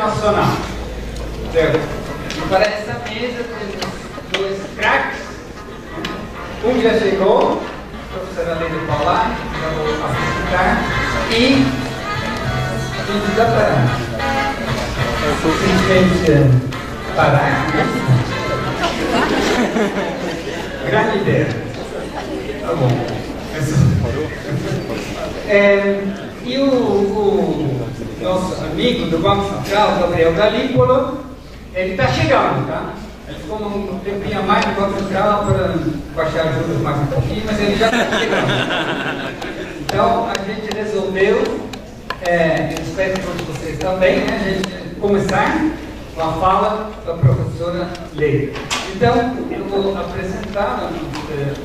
internacional. Certo? E para essa mesa temos dois craques. Um já chegou, a professora Leila Paula, já vou apresentar, e desaparece. Simplesmente parar. Grande ideia. Tá bom. E o nosso amigo do Banco Central, Gabriel Galípolo, ele está chegando, tá? Ele ficou um tempinho a mais no Banco Central para baixar os juros mais um pouquinho, mas ele já está chegando. Então a gente resolveu, espero que todos vocês também, né? A gente começar com a fala da professora Leila. Então, eu vou apresentar, antes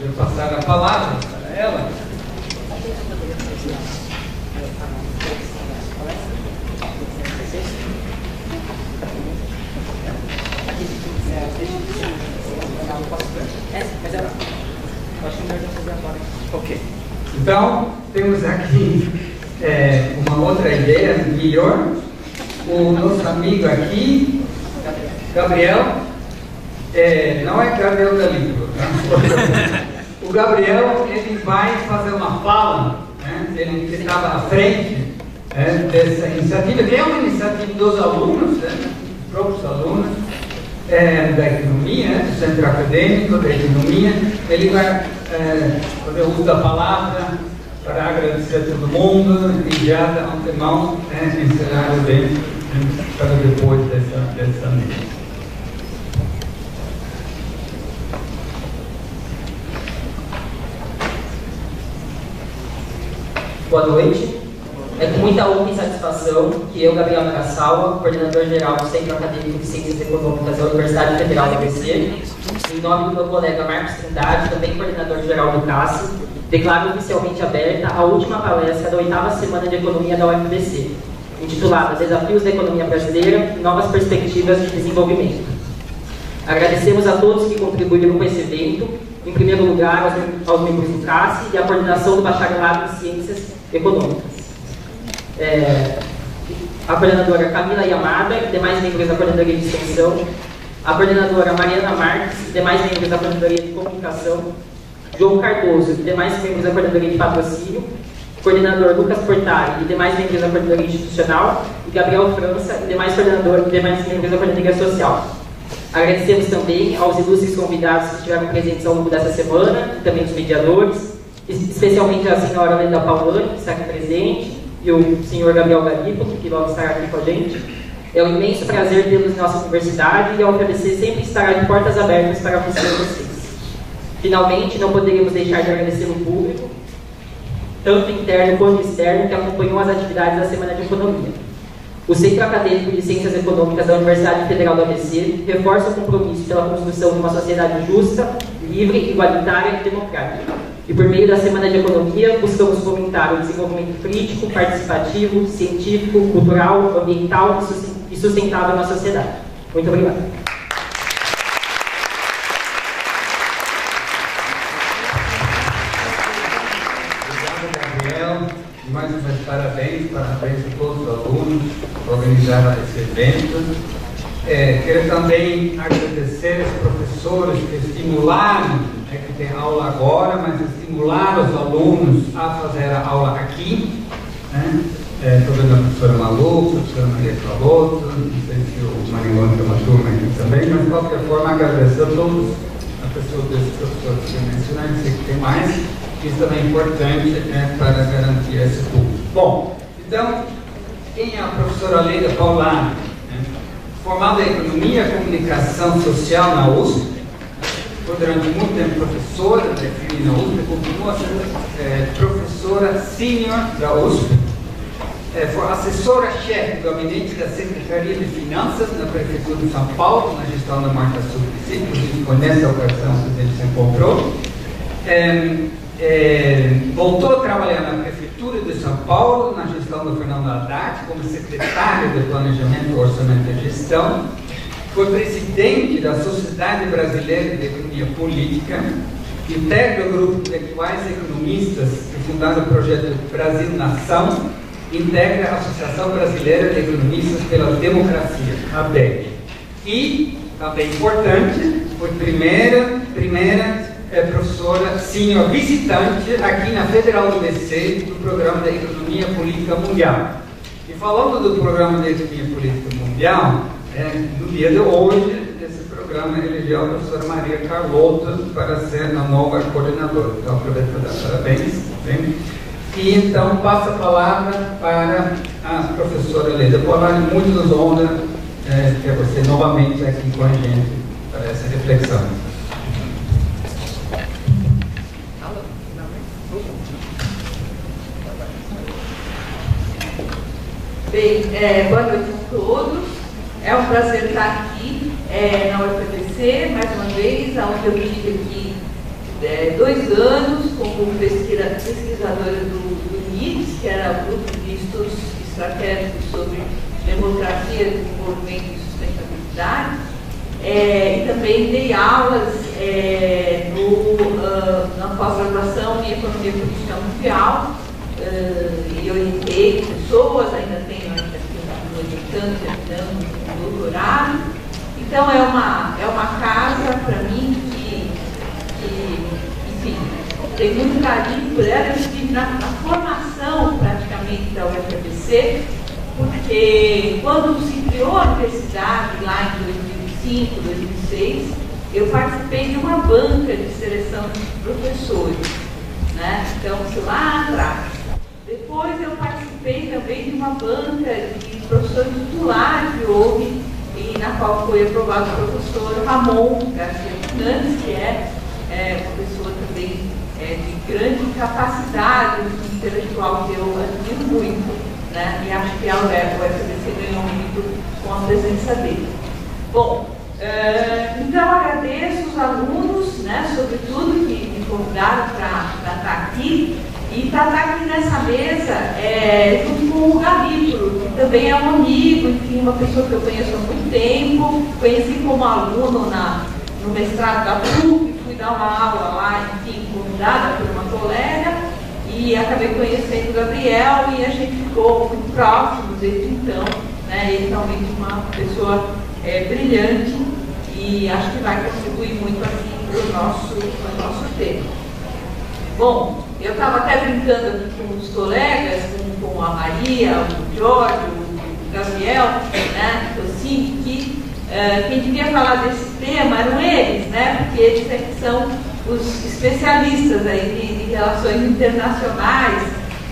de passar a palavra para ela. Ok. Então, temos aqui uma outra ideia melhor. O nosso amigo aqui, Gabriel, não é Gabriel Galípolo, tá? O Gabriel, ele vai fazer uma fala, né? Ele estava à frente dessa iniciativa, que é uma iniciativa dos alunos, né? Dos próprios alunos da economia, do centro acadêmico da economia. Ele vai fazer uso da palavra para agradecer a todo mundo e já de antemão encerrar o evento para depois dessa mesa. Boa noite. É com muita honra e satisfação que eu, Gabriel Nagasawa, coordenador-geral do Centro Acadêmico de Ciências Econômicas da Universidade Federal do ABC, em nome do meu colega Marcos Trindade, também coordenador-geral do CACE, declaro oficialmente aberta a última palestra da 8ª Semana de Economia da UFBC, intitulada Desafios da Economia Brasileira e Novas Perspectivas de Desenvolvimento. Agradecemos a todos que contribuíram com esse evento, em primeiro lugar aos membros do CACE e à coordenação do Bacharelado em Ciências Econômicas. A coordenadora Camila Yamada e demais membros da Coordenadoria de Extensão, a coordenadora Mariana Marques e demais membros da Coordenadoria de Comunicação, João Cardoso e demais membros da Coordenadoria de Patrocínio, coordenador Lucas Portari e demais membros da Coordenadoria Institucional, e Gabriel França e demais membros da Coordenadoria Social. Agradecemos também aos ilustres convidados que estiveram presentes ao longo dessa semana, e também os mediadores, especialmente a senhora Leda Paulani, que está aqui presente, e o senhor Gabriel Galípolo, que logo estará aqui com a gente. É um imenso prazer tê-los na nossa universidade e a UFABC sempre estará de portas abertas para vocês. Finalmente, não poderíamos deixar de agradecer o público, tanto interno quanto externo, que acompanhou as atividades da Semana de Economia. O Centro Acadêmico de Ciências Econômicas da Universidade Federal do ABC reforça o compromisso pela construção de uma sociedade justa, livre, igualitária e democrática. E por meio da Semana de Economia, buscamos fomentar o desenvolvimento crítico, participativo, científico, cultural, ambiental e sustentável na sociedade. Muito obrigado. Obrigado, Gabriel. Mais uma vez, parabéns a todos os alunos que organizaram esse evento. Quero também agradecer aos professores que estimularam, que tem aula agora, mas estimularam os alunos a fazer a aula aqui. Estou vendo a professora Malu, a professora Maria Carlotto, não sei se o Maringoni tem uma turma aqui também, mas de qualquer forma agradeço a todos, a pessoa desses professores que eu mencionei, sei que tem mais. Isso também é importante para garantir esse público. Bom, então, quem é a professora Leila Paulani? Formada em Economia e Comunicação Social na USP, foi durante muito tempo professora da FMI na USP, continua sendo professora sênior da USP, foi assessora-chefe do gabinete da Secretaria de Finanças na Prefeitura de São Paulo, na gestão da Marta Suplicy, inclusive foi nessa ocasião que a gente se encontrou. Voltou a trabalhar na Prefeitura de São Paulo, na gestão do Fernando Haddad, como secretário de Planejamento, Orçamento e Gestão. Foi presidente da Sociedade Brasileira de Economia Política, integra o grupo de intelectuais economistas que fundaram o projeto Brasil Nação, integra a Associação Brasileira de Economistas pela Democracia, ABED. E, também importante, foi primeira professora senior visitante aqui na Federal do BC do Programa de Economia Política Mundial. E falando do Programa de Economia Política Mundial, no dia de hoje, esse programa elegeu a professora Maria Carlota para ser a nova coordenadora. Então, aproveito para dar parabéns. E então, passo a palavra para a professora Leda Polari. Muito nos honra ter você novamente aqui com a gente para essa reflexão. Bem, boa noite a todos. É um prazer estar aqui na UFPC, mais uma vez, onde eu tive aqui 2 anos como pesquisadora do NIDS, que era o Grupo de Estudos Estratégicos sobre Democracia, Desenvolvimento e Sustentabilidade. E também dei aulas na pós-graduação em Economia Política Mundial, e orientei pessoas, ainda tenho orientando, terminando o doutorado. Então é uma casa para mim que, enfim, tem muito carinho por ela. Eu estive na formação praticamente da UFPC, porque quando se criou a universidade lá em 2005, 2006, eu participei de uma banca de seleção de professores, né? Então, lá atrás. Depois eu participei também de uma banca de professores titulares que houve, e na qual foi aprovado o professor Ramon Garcia Fernandes, que é uma pessoa também de grande capacidade intelectual, que eu admiro muito, né? E acho que a UFPC ganhou muito com a presença dele. Bom, então agradeço os alunos, né, sobretudo, que me convidaram para estar aqui. E está aqui nessa mesa junto com o Gavítulo, que também é um amigo, enfim, uma pessoa que eu conheço há muito tempo. Conheci como aluno no mestrado da PUC, fui dar uma aula lá, enfim, convidada por uma colega, e acabei conhecendo o Gabriel, e a gente ficou muito próximos desde então, né? Ele realmente é uma pessoa brilhante, e acho que vai contribuir muito aqui para o nosso tema. Bom, eu estava até brincando aqui com os colegas, com a Maria, o Jorge, o Gabriel, né? Eu sinto que quem devia falar desse tema eram eles, né? Porque eles são os especialistas aí de relações internacionais,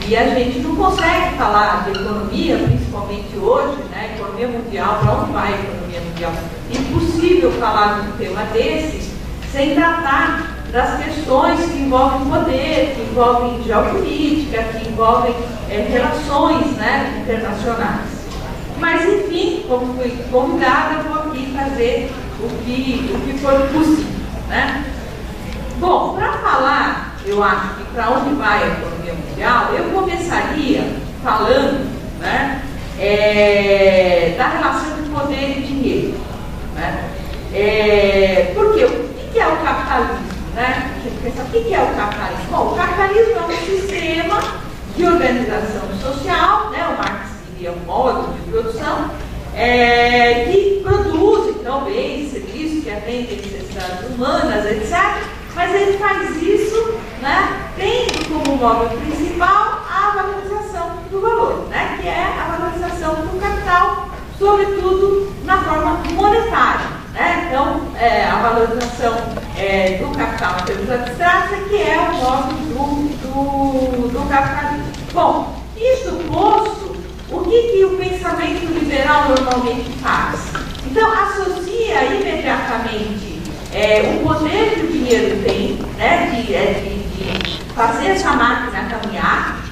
e a gente não consegue falar de economia, principalmente hoje, né? Economia mundial, para onde vai a economia mundial? Impossível falar de um tema desse sem tratar das questões que envolvem poder, que envolvem geopolítica, que envolvem relações, né, internacionais. Mas, enfim, como fui convidada, vou aqui fazer o que for possível, né? Bom, para falar, eu acho que para onde vai a economia mundial, eu começaria falando, né, da relação de poder e dinheiro, né? Porque o que é o capitalismo? Né? A gente pensa, o que é o capitalismo? Bom, o capitalismo é um sistema de organização social, né? O Marx diria um modo de produção, que produz, então, bens, serviços, que atendem necessidades humanas, etc. Mas ele faz isso, né, tendo como móvel principal a valorização do valor, né? Que é a valorização do capital, sobretudo na forma monetária. Né? Então, a valorização do capital em termos abstratos que é o modo do capitalismo. Bom, isso posto, o que o pensamento liberal normalmente faz? Então, associa imediatamente o poder que o dinheiro tem, né, de fazer essa máquina caminhar.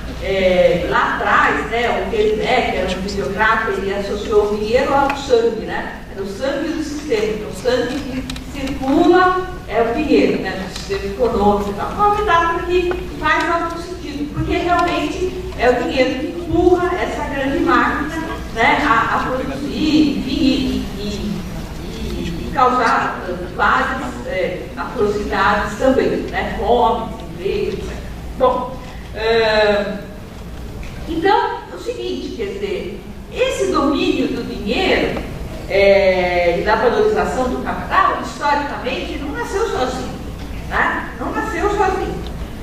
Lá atrás, né, o Keynes, que era um fisiocrata, ele associou o dinheiro ao sangue, né? Era o sangue do sistema, então o sangue que circula é o dinheiro, né, no sistema econômico e tal. Uma metáfora que faz algum sentido, porque realmente é o dinheiro que empurra essa grande máquina, né, a produzir, enfim, e causar várias atrocidades também, né, fome, desemprego, etc. Bom, então, é o seguinte. seguinte, quer dizer, esse domínio do dinheiro e da valorização do capital, historicamente, não nasceu sozinho, né? Não nasceu sozinho.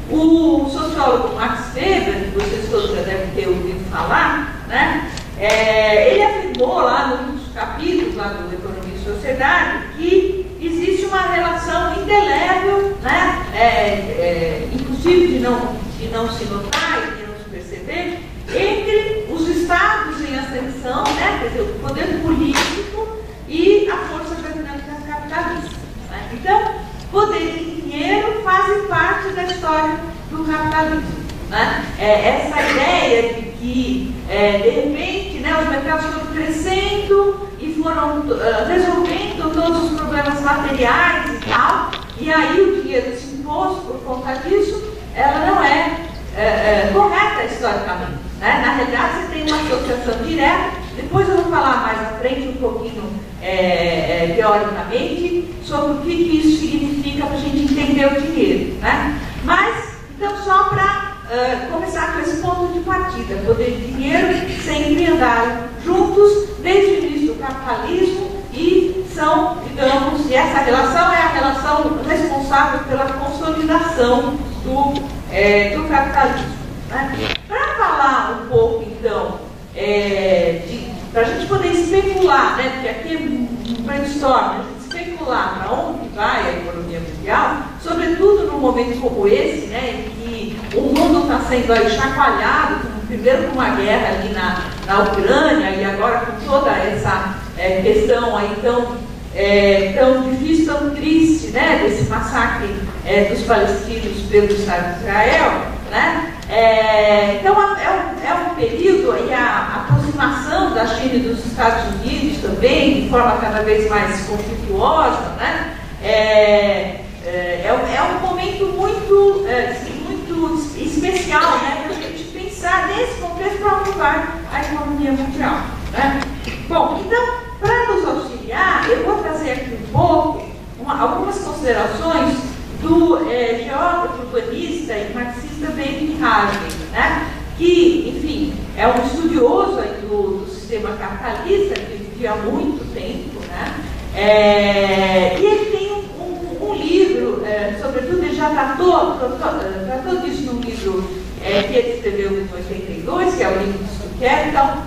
O sociólogo Max Weber, que vocês todos já devem ter ouvido falar, né? Ele afirmou lá nos capítulos lá do Economia e Sociedade que existe uma relação indelével, né? Impossível de não se notar e de não se perceber, entre os estados em ascensão, né? Quer dizer, o poder político e a força das dinâmicas capitalistas, né? Então, poder e dinheiro fazem parte da história do capitalismo, né? Essa ideia de que, de repente, né, os mercados foram crescendo e foram resolvendo todos os problemas materiais e tal, e aí o dinheiro se impôs por conta disso, ela não é correta historicamente, né? Na realidade, você tem uma associação direta. Depois eu vou falar mais à frente um pouquinho teoricamente sobre o que isso significa para a gente entender o dinheiro, né? Mas, então, só para começar com esse ponto de partida, poder e dinheiro sempre andaram juntos desde o início do capitalismo e são, digamos, e essa relação é a relação responsável pela consolidação do capitalismo, né? Para falar um pouco, então, para a gente poder especular, né, porque aqui é um brainstorm, a gente especular para onde vai a economia mundial, sobretudo num momento como esse, né, em que o mundo está sendo aí chacoalhado, primeiro com uma guerra ali na Ucrânia e agora com toda essa questão aí tão difícil, tão triste, né, desse massacre dos palestinos pelo Estado de Israel, né? Então é um período e a aproximação da China e dos Estados Unidos também, de forma cada vez mais conflituosa, né? É um momento muito especial, né, para a gente pensar nesse contexto para onde vai a economia mundial, né? Bom, então, para nos auxiliar, eu vou trazer aqui um pouco algumas considerações do geógrafo, urbanista e marxista David Harvey, né? Que, enfim, é um estudioso aí do sistema capitalista, que vivia há muito tempo, né? E ele tem um livro, sobretudo ele já tratou disso num livro que ele escreveu em 82, que é o livro do Stucker, então,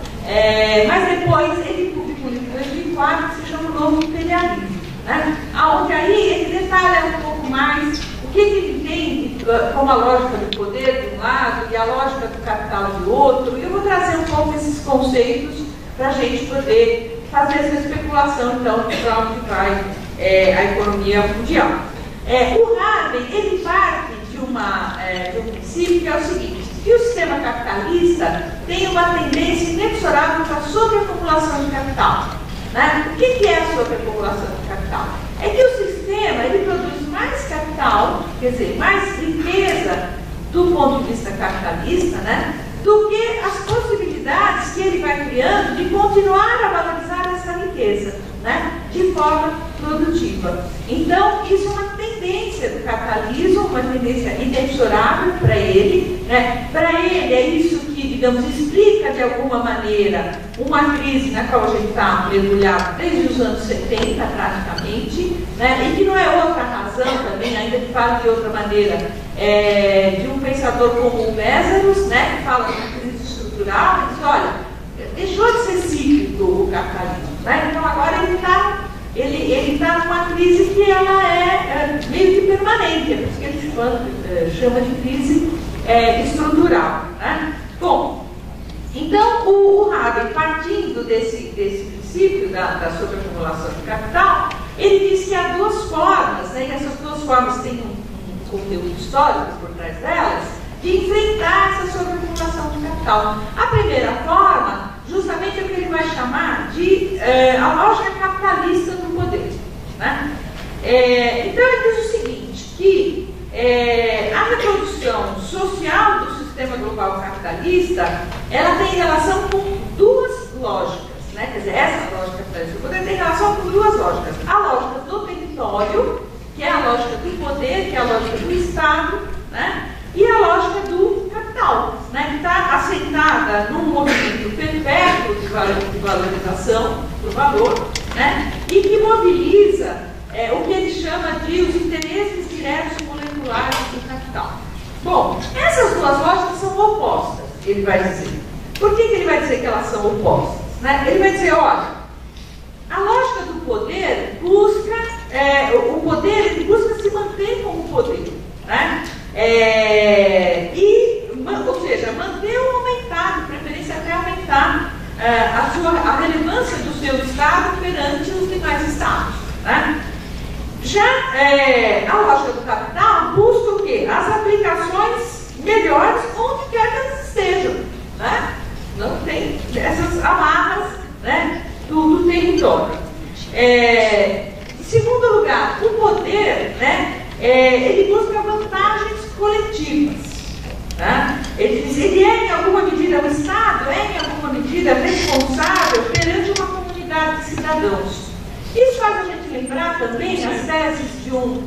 mas depois ele publicou um livro em 2004 que se chama O Novo Imperialismo, né? Onde aí ele detalha um pouco mais o que ele entende como a lógica do poder de um lado e a lógica do capital de outro, e eu vou trazer um pouco esses conceitos para a gente poder fazer essa especulação, então, para onde vai a economia mundial. O Harvey, ele parte de um princípio que é o seguinte, que o sistema capitalista tem uma tendência inexorável para a sobreacumulação de capital, né? O que é a sobreacumulação de capital? É que o sistema ele produz mais capital, quer dizer, mais riqueza do ponto de vista capitalista, né, do que as possibilidades que ele vai criando de continuar a valorizar essa riqueza, né, de forma produtiva. Então, isso é uma tendência do capitalismo, uma tendência inexorável para ele, né? Para ele é isso que, digamos, explica de alguma maneira uma crise na qual a gente está mergulhado desde os anos 70 praticamente, né? E que não é outra razão também, ainda que fala de outra maneira, de um pensador como o Mésaros, né, que fala de uma crise estrutural, e diz, olha, deixou de ser cíclico o capitalismo, né? Então agora ele está numa crise que ela é meio que permanente, é por isso que ele chama de crise estrutural, né? Bom, então o Harvey, partindo desse princípio da sobreacumulação de capital, ele diz que há duas formas, né, e essas duas formas têm um conteúdo histórico por trás delas, de enfrentar essa sobreacumulação de capital. A primeira forma, justamente, é o que ele vai chamar de a lógica capitalista do poder, né? Então ele diz o seguinte, que a reprodução social do sistema global capitalista, ela tem relação com duas lógicas, né? Quer dizer, essa lógica capitalista do poder tem relação com duas lógicas. A lógica do território, que é a lógica do poder, que é a lógica do Estado, né? E a lógica do capital, né, que está assentada num movimento valorização do valor, né? E que mobiliza o que ele chama de os interesses diretos moleculares do capital. Bom, essas duas lógicas são opostas, ele vai dizer. Por que ele vai dizer que elas são opostas? Né? Ele vai dizer, olha, a lógica do poder busca, o poder ele busca se manter como poder, né? Ou seja, manter ou aumentar, de preferência até aumentar a relevância do seu Estado perante os demais Estados, né? Já a lógica do capital busca o quê? As aplicações melhores onde quer que elas estejam, né? Não tem essas amarras, né, do território. Em segundo lugar, o poder, né, ele busca vantagens coletivas. Né? Ele diz, ele é em alguma medida, o Estado é em alguma medida responsável perante uma comunidade de cidadãos. Isso faz a gente lembrar também as teses de um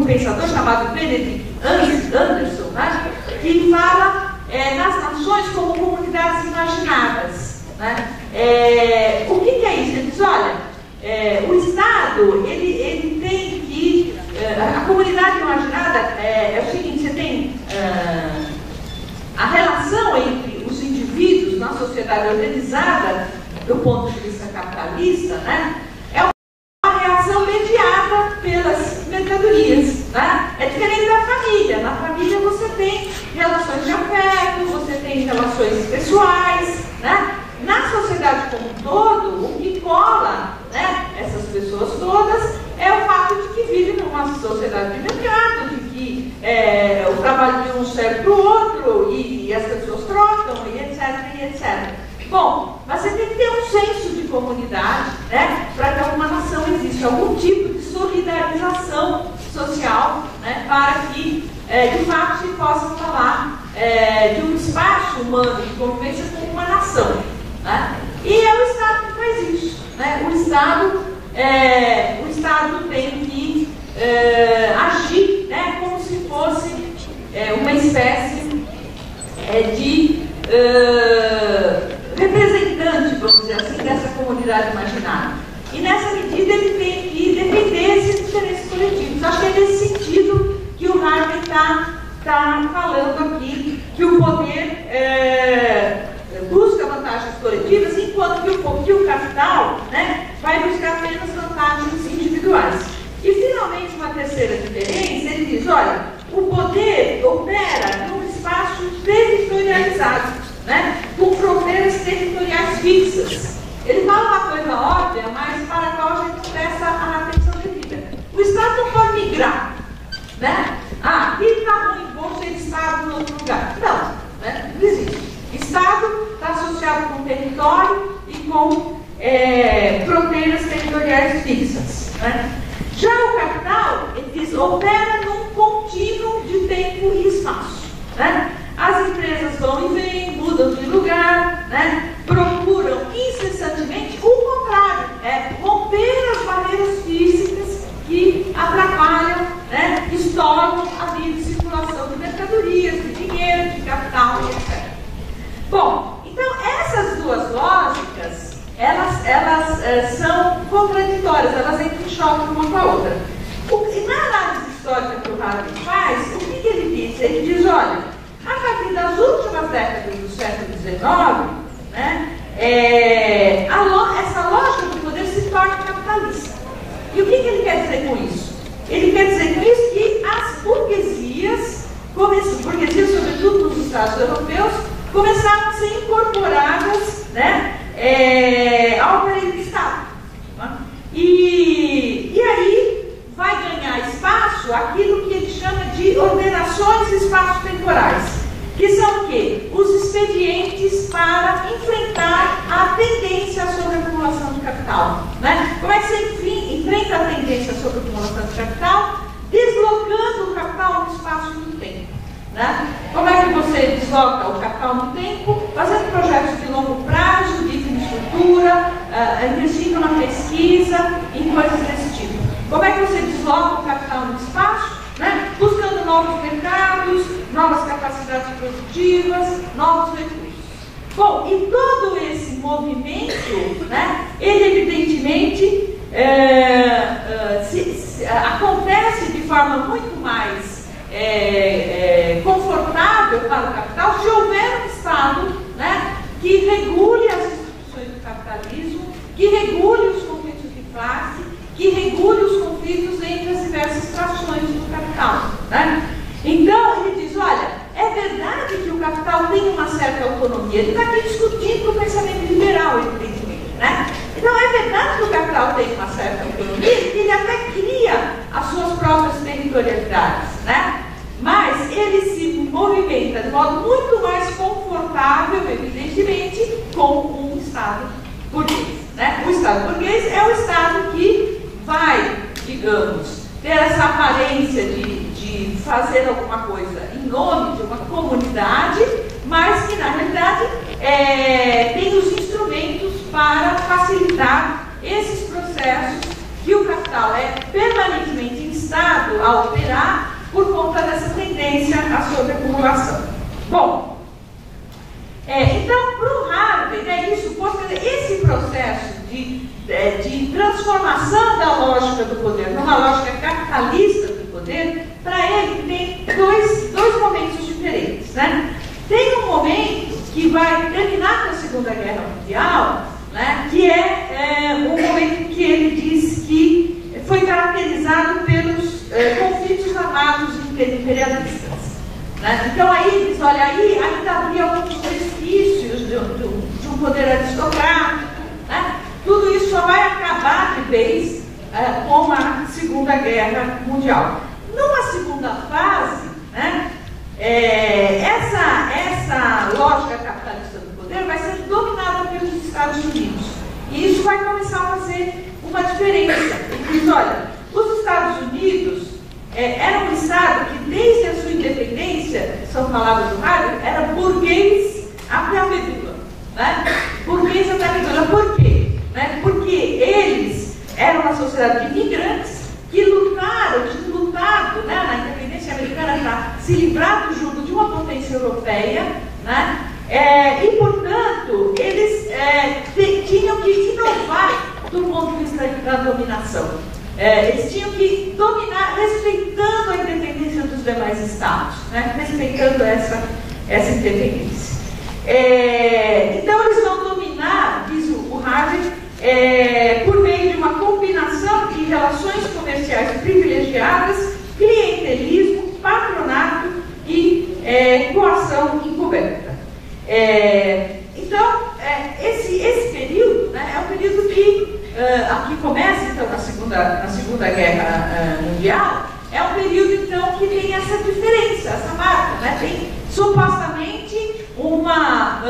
pensador chamado Benedict Anderson, né, que fala nas nações como comunidades imaginadas. Né? O que é isso? Ele diz, olha, o Estado, ele tem que... a comunidade imaginada é o seguinte, você tem a relação entre os indivíduos na sociedade organizada, do ponto de vista capitalista, né, é uma reação mediada pelas mercadorias. Né? É diferente da família. Na família você tem relações de afeto, você tem relações pessoais. Né? Na sociedade como um todo, o que cola, né, essas pessoas todas é o fato de que vivem numa sociedade de mercado, de que o trabalho de um serve para o outro e as pessoas trocam, e etc, e etc. Bom, mas você tem que ter um senso de comunidade, né, para que alguma nação exista, algum tipo de solidarização social, né, para que, de fato, se possa falar de um espaço humano de convivência como uma nação. Né? E é o Estado que faz isso. Né? O Estado tem que agir, né, como se fosse uma espécie de representante, vamos dizer assim, dessa comunidade imaginária. E nessa medida ele tem que defender esses interesses coletivos. Acho que é nesse sentido que o Harvey está falando aqui, que o poder busca vantagens coletivas, enquanto que o capital, né, vai buscar apenas vantagens individuais. E, finalmente, uma terceira diferença, ele diz, olha, o poder opera num espaço territorializado, né, com fronteiras territoriais fixas. Ele fala uma coisa óbvia, mas para a qual a gente presta a atenção devida. O Estado não pode migrar, né? Aqui está ruim, vou ser Estado em outro lugar. Não, né? Não existe. Estado está associado com território e com fronteiras territoriais fixas. Né? Já o capital, ele diz, opera num contínuo de tempo e espaço. Né? As empresas vão e vêm, mudam de lugar, né? Procuram incessantemente o contrário, romper as barreiras físicas que atrapalham, né? Estouram a livre circulação de mercadorias, de dinheiro, de capital, etc. Bom, então essas duas lógicas, elas são contraditórias, elas entram em choque uma com a outra. Na análise histórica que o Harvey faz, o que ele diz? Ele diz, olha, a partir das últimas décadas do século XIX, né, essa lógica do poder se torna capitalista. E o que ele quer dizer com isso? Ele quer dizer com isso que as burguesias, sobretudo nos Estados europeus, começaram a ser incorporadas, né, ao aparelho do Estado. Né? E aí vai ganhar espaço aquilo que ele chama de ordenações espaço-temporais, que são o quê? Os expedientes para enfrentar a tendência sobre a acumulação de capital. Né? Como é que você enfrenta a tendência sobre a acumulação de capital? Deslocando o capital no espaço e no tempo. Né? Como é que você desloca o capital no tempo? Fazendo projetos de longo prazo, de infraestrutura, investindo na pesquisa, em coisas desse tipo. Como é que você desloca o capital no espaço? Né? Buscando novos mercados, novas capacidades produtivas, novos recursos. Bom, e todo esse movimento, né, ele evidentemente acontece de forma muito mais confortável para o capital se houver um Estado, né, que regule as instituições do capitalismo, que regule os conflitos de classe, que regule os conflitos entre as diversas frações do capital, né? Então, ele diz, olha, é verdade que o capital tem uma certa autonomia. Ele está aqui discutindo o pensamento liberal, evidentemente, né? Então, é verdade que o capital tem uma certa autonomia, que ele até cria as suas próprias territorialidades, né? Mas ele se movimenta de modo muito mais confortável, evidentemente, com um Estado burguês, né? O Estado burguês é o Estado que vai, digamos, ter essa aparência de fazer alguma coisa em nome de uma comunidade, mas que, na realidade, tem os instrumentos para facilitar esses processos que o capital é permanentemente instado a operar por conta dessa tendência à sobreacumulação. Bom, então, para o Harvey, né, esse processo de transformação da lógica do poder numa lógica capitalista do poder, para ele tem dois momentos diferentes, né? Tem um momento que vai terminar com a Segunda Guerra Mundial, né, que é um momento que ele diz que foi caracterizado pelos conflitos armados imperialistas, né? Então aí ele diz, olha, aí ainda havia alguns resquícios de um poder aristocrático, né? Tudo isso só vai acabar de vez com a Segunda Guerra Mundial. Numa segunda fase, né, essa lógica capitalista do poder vai ser dominada pelos Estados Unidos. E isso vai começar a fazer uma diferença. Ele diz, olha, os Estados Unidos era um Estado que, desde a sua independência, são palavras do Harvey, era burguês até a medula, né? Burguês até a medula. Por quê? Né? Porque eles eram uma sociedade de imigrantes que tinham lutado, né, na independência americana para se livrar do jugo de uma potência europeia, né? E, portanto, eles tinham que inovar do ponto de vista da dominação. Eles tinham que dominar respeitando a independência dos demais estados, né? Respeitando essa independência. Então, eles vão dominar, diz o Harvey, por meio de uma combinação de relações comerciais privilegiadas, clientelismo, patronato e coação encoberta. Então, esse período, né, é um período que aqui começa, então, na Segunda Guerra Mundial, é um período, então, que tem essa diferença, essa marca, né? Tem supostamente uma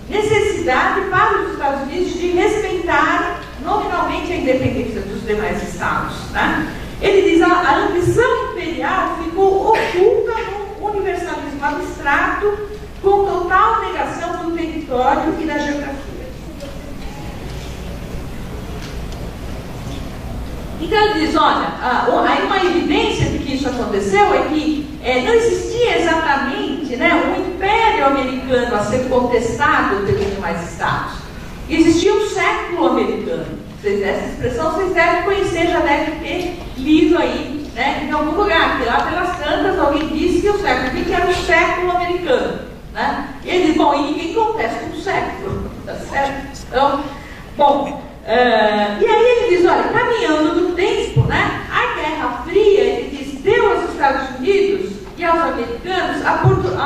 necessidade para os Estados Unidos de respeitarem nominalmente a independência dos demais estados, né? Ele diz, a ambição imperial ficou oculta no universalismo abstrato, com total negação do território e da geografia. Então ele diz, olha, aí uma evidência de que isso aconteceu é que não existia exatamente, né, um império americano a ser contestado pelos demais estados. Existia um século americano. Essa expressão vocês devem conhecer, já devem ter lido aí, né, em algum lugar, que lá pelas tantas alguém disse que o século XX era o século americano, né? E ele diz, bom, e ninguém contesta um século, tá certo? Então, bom, e aí ele diz, olha, caminhando no tempo, né, a Guerra Fria, ele diz, deu aos Estados Unidos e aos americanos a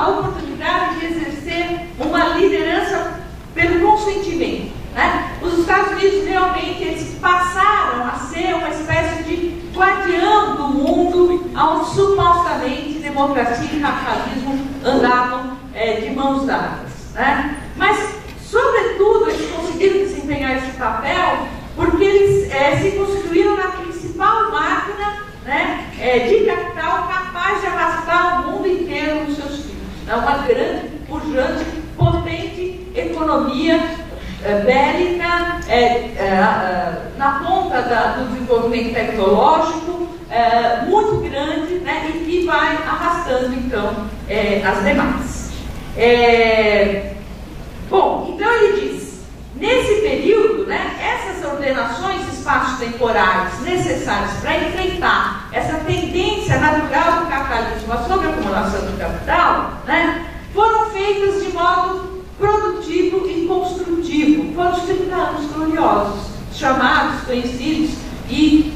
oportunidade de exercer uma liderança pelo consentimento, né? Os Estados Unidos realmente eles passaram a ser uma espécie de guardião do mundo, onde supostamente democracia e capitalismo andavam de mãos dadas, né? Mas, sobretudo, eles conseguiram desempenhar esse papel porque eles se construíram na principal máquina, né, de capital capaz de arrastar o mundo inteiro nos seus filhos. É uma grande, pujante, potente economia bélica, na ponta do desenvolvimento tecnológico, muito grande, né, e que vai arrastando, então, as demais. coordenações espaço-temporais necessárias para enfrentar essa tendência natural do capitalismo, a sobreacumulação do capital, né, foram feitas de modo produtivo e construtivo. Foram os 30 anos gloriosos, chamados, conhecidos e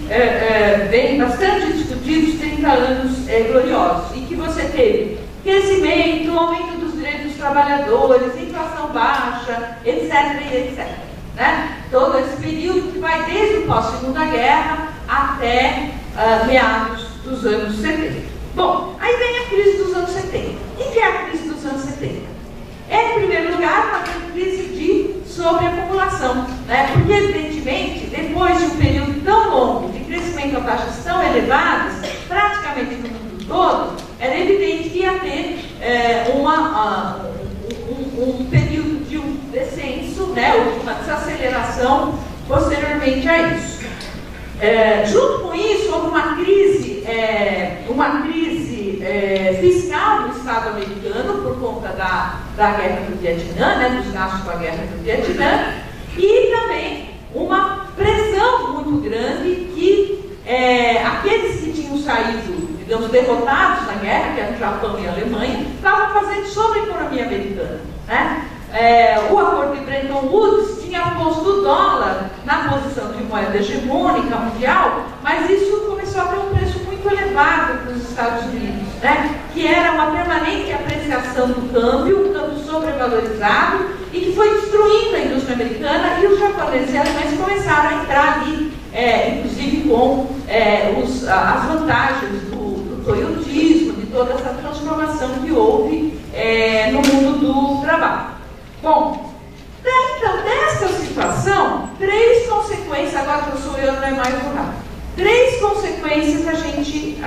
bem bastante discutidos 30 anos gloriosos, em que você teve crescimento, aumento dos direitos dos trabalhadores, inflação baixa, etc. etc. Né? Todo esse período que vai desde o pós-Segunda Guerra até meados dos anos 70. Bom, aí vem a crise dos anos 70. O que é a crise dos anos 70? É, em primeiro lugar, uma crise de sobreacumulação, né? Porque, evidentemente, depois de um período tão longo de crescimento a taxas tão elevadas, praticamente no mundo todo, era evidente que ia ter um período de um descenso, né, ou de uma desaceleração posteriormente a isso. Junto com isso, houve uma crise fiscal no Estado americano por conta da guerra do Vietnã, né, dos gastos com a guerra do Vietnã, e também uma pressão muito grande que aqueles que tinham saído, digamos, derrotados na guerra, que eram o Japão e a Alemanha, estavam fazendo sobre a economia americana, né? O acordo de Bretton Woods tinha posto o dólar na posição de moeda hegemônica mundial, mas isso começou a ter um preço muito elevado para os Estados Unidos, né? Que era uma permanente apreciação do câmbio, um câmbio sobrevalorizado, e que foi destruindo a indústria americana, e os japoneses e alemães começaram a entrar ali, inclusive com as vantagens do toyotismo, de toda essa transformação que houve no mundo do trabalho. Bom, então, dessa situação, 3 consequências, agora que eu sou eu, não é mais o rápido, 3 consequências a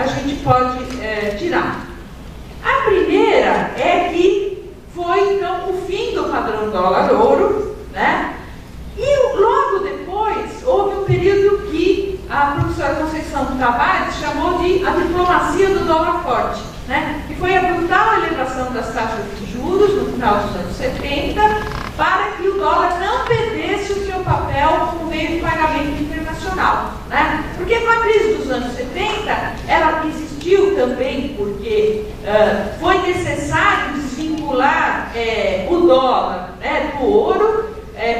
gente pode tirar. A primeira é que foi, então, o fim do padrão dólar-ouro, né? E logo depois, houve um período que a professora Conceição Tavares chamou de a diplomacia do dólar forte, né? Que foi a brutal elevação das taxas de juros no final dos anos 70, para que o dólar não perdesse o seu papel como meio de pagamento internacional, né? Porque com a crise dos anos 70, ela existiu também porque foi necessário desvincular o dólar, né, do ouro,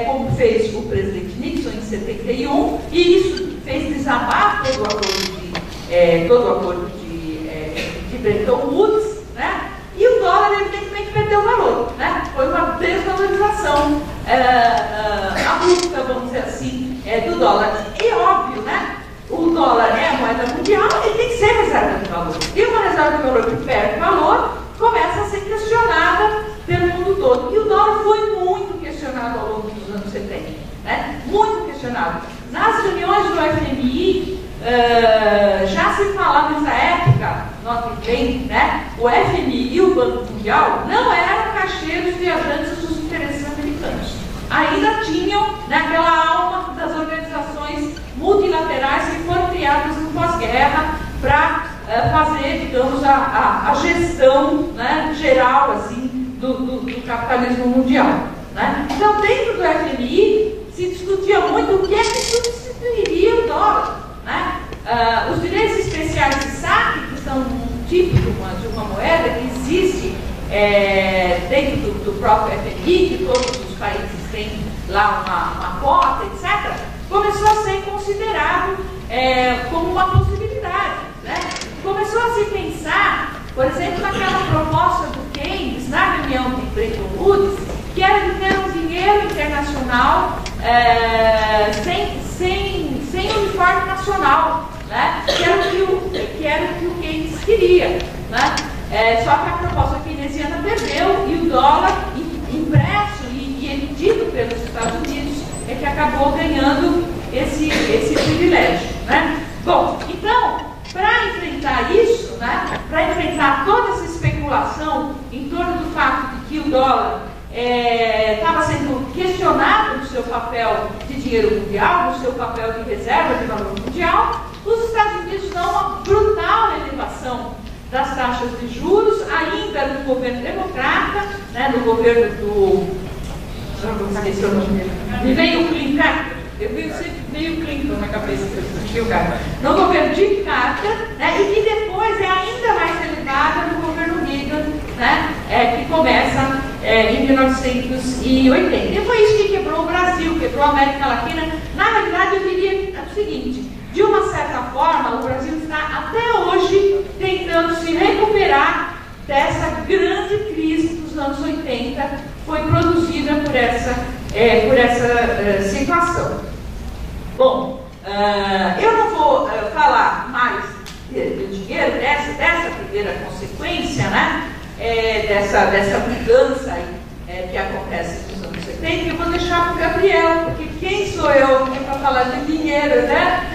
como fez o presidente Nixon em 71, e isso fez desabar todo o acordo de Bretton Woods, né? E o dólar, evidentemente, perdeu valor, né? Foi uma desvalorização abrupta, vamos dizer assim, do dólar. E óbvio, né? O dólar é a moeda mundial e tem que ser reserva de valor. E uma reserva de valor que perde valor começa a ser questionada pelo mundo todo. E o dólar foi muito questionado ao longo dos anos 70, né? Muito questionado. Nas reuniões do FMI, já se falava nessa época, notem bem, né? O FMI e o Banco Mundial não eram caixeiros viajantes dos interesses americanos. Ainda tinham, né, aquela alma das organizações multilaterais que foram criadas no pós-guerra para fazer, digamos, a gestão, né, geral assim, do capitalismo mundial, né? Então, dentro do FMI, se discutia muito o que é que substituiria o dólar, né? Os direitos especiais de saque, que são um tipo de uma moeda que existe dentro do próprio FMI, que todos os países têm lá uma cota, etc., começou a ser considerado como uma possibilidade, né? Começou a se pensar, por exemplo, naquela proposta do Keynes, na reunião de Bretton Woods, que era de ter um dinheiro internacional sem uniforme nacional, né? Que era o que o Keynes queria, né? Só que a proposta keynesiana perdeu e o dólar impresso e emitido pelos Estados Unidos é que acabou ganhando esse privilégio, né? Bom, então, para enfrentar isso, né? Para enfrentar toda essa especulação em torno do fato de que o dólar estava sendo questionado no seu papel de dinheiro mundial, no seu papel de reserva de valor mundial, os Estados Unidos dão uma brutal elevação das taxas de juros, ainda no governo democrata, né, no governo do... Não esqueci o nome dele. Me veio o Clinton, eu sempre Bill Clinton na cabeça do cara. No governo de Carter, né, e que depois é ainda mais elevada no governo Reagan, né, que começa em 1980. E foi isso que quebrou o Brasil, quebrou a América Latina. Na realidade, eu diria o seguinte: de uma certa forma, o Brasil está até hoje tentando se recuperar dessa grande crise dos anos 80, foi produzida por essa situação. Bom, eu não vou falar mais do dinheiro, dessa primeira consequência, né, dessa mudança aí, que acontece nos anos 70, eu vou deixar para o Gabriel, porque quem sou eu para falar de dinheiro, né?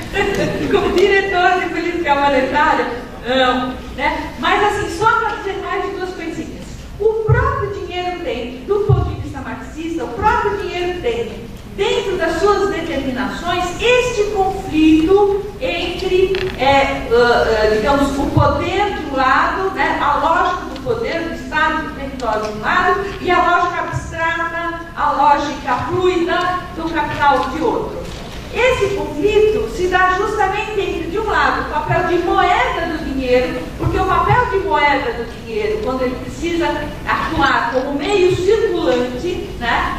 Como diretor de política monetária, não, né? Mas assim, só para dizer mais de duas coisinhas. O próprio dinheiro tem, do ponto de vista marxista, o próprio dinheiro tem, dentro das suas determinações, este conflito entre, digamos, o poder de um lado, né, a lógica do poder do Estado, do território de um lado, e a lógica abstrata, a lógica fluida do capital de outro. Esse conflito se dá justamente entre, de um lado, o papel de moeda do dinheiro, porque o papel de moeda do dinheiro, quando ele precisa atuar como meio circulante, né,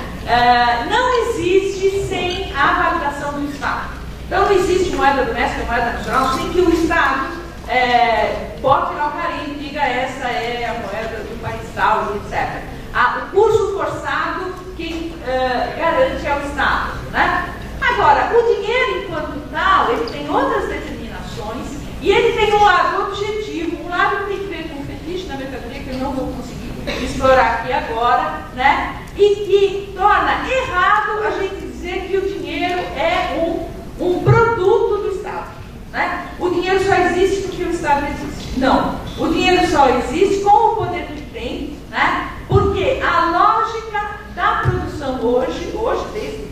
não existe sem a validação do Estado. Então não existe moeda doméstica, moeda nacional, sem que o Estado bote lá o carimbo e diga essa é a moeda do país tal, etc. O curso forçado, quem garante é o Estado, né? Agora, o dinheiro enquanto tal, ele tem outras determinações e ele tem um lado objetivo, um lado que tem que ver com o fetiche na mercadoria, que eu não vou conseguir explorar aqui agora, né? E que torna errado a gente dizer que o dinheiro é um produto do Estado, né? O dinheiro só existe porque o Estado existe. Não, o dinheiro só existe com o poder que tem, né? Porque a lógica da produção hoje desde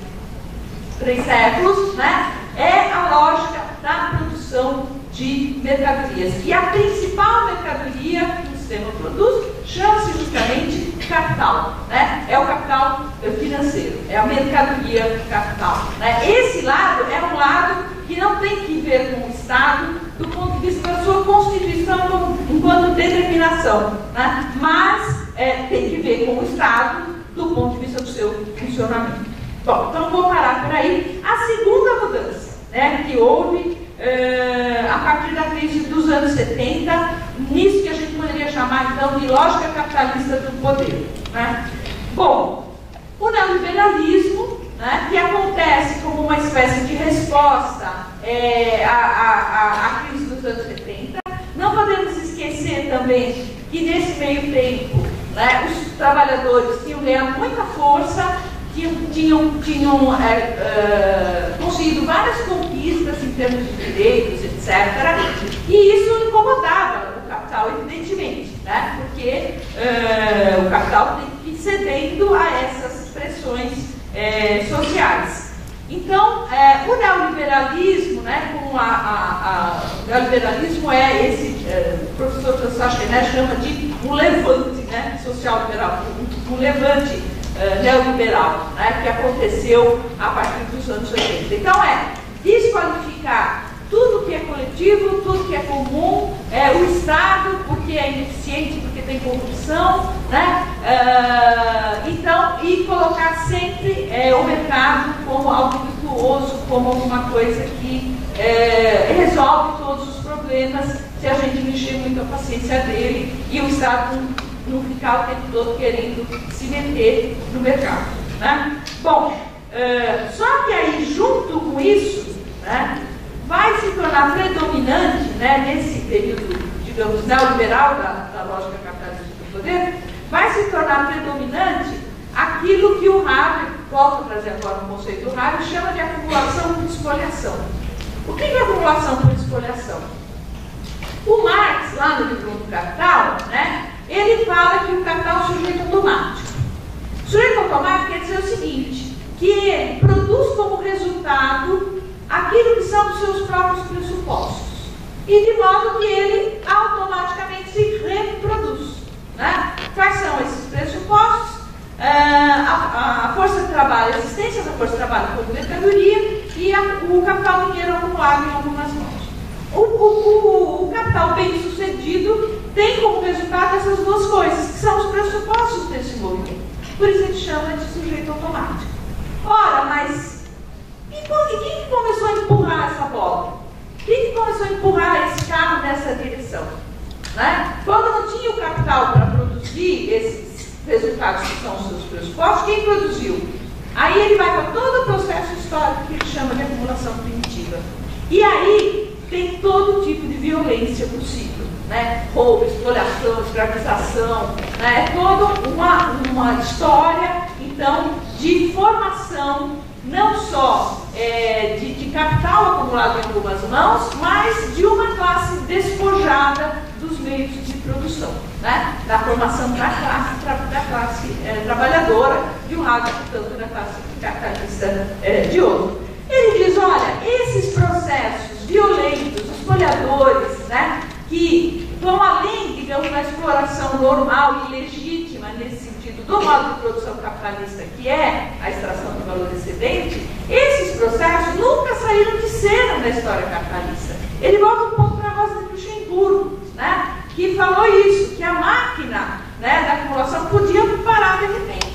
3 séculos, né, é a lógica da produção de mercadorias. E a principal mercadoria que o sistema produz chama-se justamente capital, né? É o capital financeiro, é a mercadoria capital, né? Esse lado é um lado que não tem que ver com o Estado do ponto de vista da sua constituição enquanto determinação, né? Mas tem que ver com o Estado do ponto de vista do seu funcionamento. Bom, então vou parar por aí. A segunda mudança, né, que houve a partir da crise dos anos 70, nisso que a gente poderia chamar então de lógica capitalista do poder, né? Bom, o neoliberalismo, né, que acontece como uma espécie de resposta à crise dos anos 70. Não podemos esquecer também que nesse meio tempo, né, os trabalhadores tinham ganhado muita força, tinham conseguido várias conquistas em termos de direitos, etc. E isso incomodava o capital, evidentemente, né? Porque o capital tem que ir cedendo a essas pressões sociais. Então, o neoliberalismo, né, o neoliberalismo é esse, o professor François Chenet chama de um levante, né, social-liberal, um levante neoliberal, né, que aconteceu a partir dos anos 80. Então desqualificar tudo que é coletivo, tudo que é comum, o Estado, porque é ineficiente, porque tem corrupção, né, então, e colocar sempre o mercado como algo virtuoso, como alguma coisa que resolve todos os problemas se a gente mexer muito a paciência dele e o Estado não ficar o tempo todo querendo se meter no mercado, né? Bom, só que aí junto com isso, né, vai se tornar predominante, né, nesse período, digamos, neoliberal da lógica capitalista do poder, vai se tornar predominante aquilo que o Haber, volto a trazer agora o conceito do Haber, chama de acumulação por espoliação. O que é acumulação por espoliação? O Marx, lá no livro do Capital, né, ele fala que o capital é um sujeito automático. O sujeito automático quer dizer o seguinte, que ele produz como resultado aquilo que são os seus próprios pressupostos. E de modo que ele automaticamente se reproduz, né? Quais são esses pressupostos? A força de trabalho, a existência da força de trabalho como mercadoria e o capital dinheiro acumulado em algumas mãos. O capital bem-sucedido tem como resultado essas duas coisas, que são os pressupostos desse movimento. Por isso a gente chama de sujeito automático. Ora, mas quem que começou a empurrar essa bola? Quem que começou a empurrar esse carro nessa direção? Né? Quando não tinha o capital para produzir esses resultados que são os seus pressupostos, quem produziu? Aí ele vai para todo o processo histórico que ele chama de acumulação primitiva. E aí tem todo tipo de violência possível, né? Roubo, exploração, escravização, né? Toda uma história, então, de formação, não só de capital acumulado em algumas mãos, mas de uma classe despojada dos meios de produção, né? Da formação da classe trabalhadora de um lado, portanto, da classe capitalista de outro. Ele diz, olha, esses processos violentos, espoliadores, né, que vão além, digamos, da exploração normal e legítima, nesse sentido, do modo de produção capitalista, que é a extração do valor excedente, esses processos nunca saíram de cena na história capitalista. Ele volta um pouco para a Rosa de Luxemburgo, né, que falou isso, que a máquina, né, da acumulação podia parar de repente.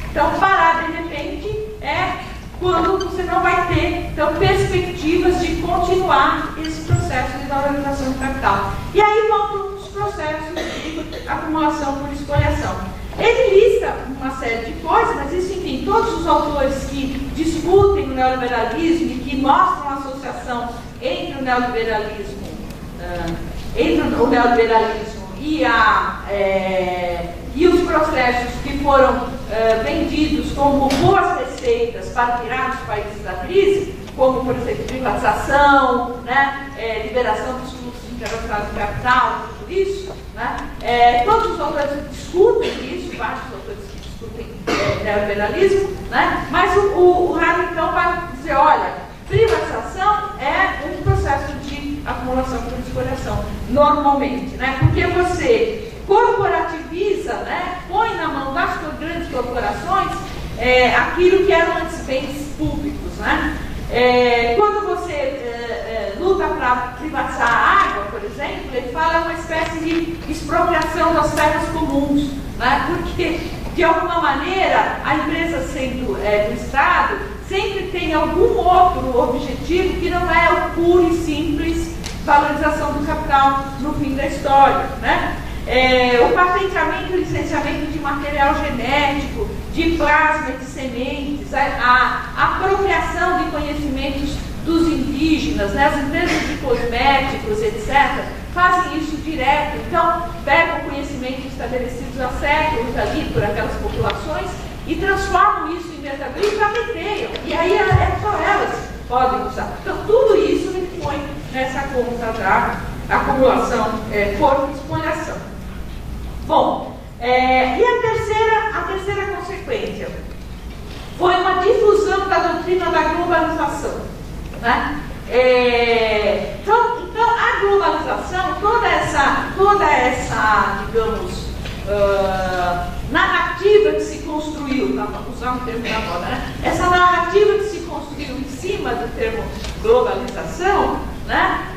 Então, parar de repente é quando você não vai ter, então, perspectivas de continuar esse processo de valorização do capital. E aí voltam os processos de acumulação por espoliação. Ele lista uma série de coisas, mas isso, enfim, todos os autores que discutem o neoliberalismo e que mostram a associação entre o neoliberalismo e os processos que foram vendidos como boas receitas para tirar os países da crise, como, por exemplo, privatização, né, liberação dos fluxos internacionais de capital, tudo isso, né, todos os autores discutem isso, vários autores que discutem neoliberalismo, né, mas o Harari, então, vai dizer, olha, privatização é um processo de acumulação por espoliação, normalmente, né, porque você corporativiza, né, põe na mão das grandes corporações aquilo que eram antes bens públicos, né? Quando você luta para privatizar a água, por exemplo, ele fala uma espécie de expropriação das terras comuns, né? Porque, de alguma maneira, a empresa sendo do Estado sempre tem algum outro objetivo que não é o puro e simples valorização do capital no fim da história, né? O patenteamento e licenciamento de material genético, de plasma, de sementes, a apropriação de conhecimentos dos indígenas, né? As empresas de cosméticos, etc., fazem isso direto. Então, pegam conhecimentos estabelecidos há séculos ali por aquelas populações e transformam isso em mercadoria e patenteiam. E aí só elas podem usar. Então, tudo isso ele põe nessa conta da acumulação por espoliação. Bom, e a terceira consequência foi uma difusão da doutrina da globalização, né? Então, a globalização, toda essa digamos, narrativa que se construiu, para usar um termo da moda, né? Essa narrativa que se construiu em cima do termo globalização, né?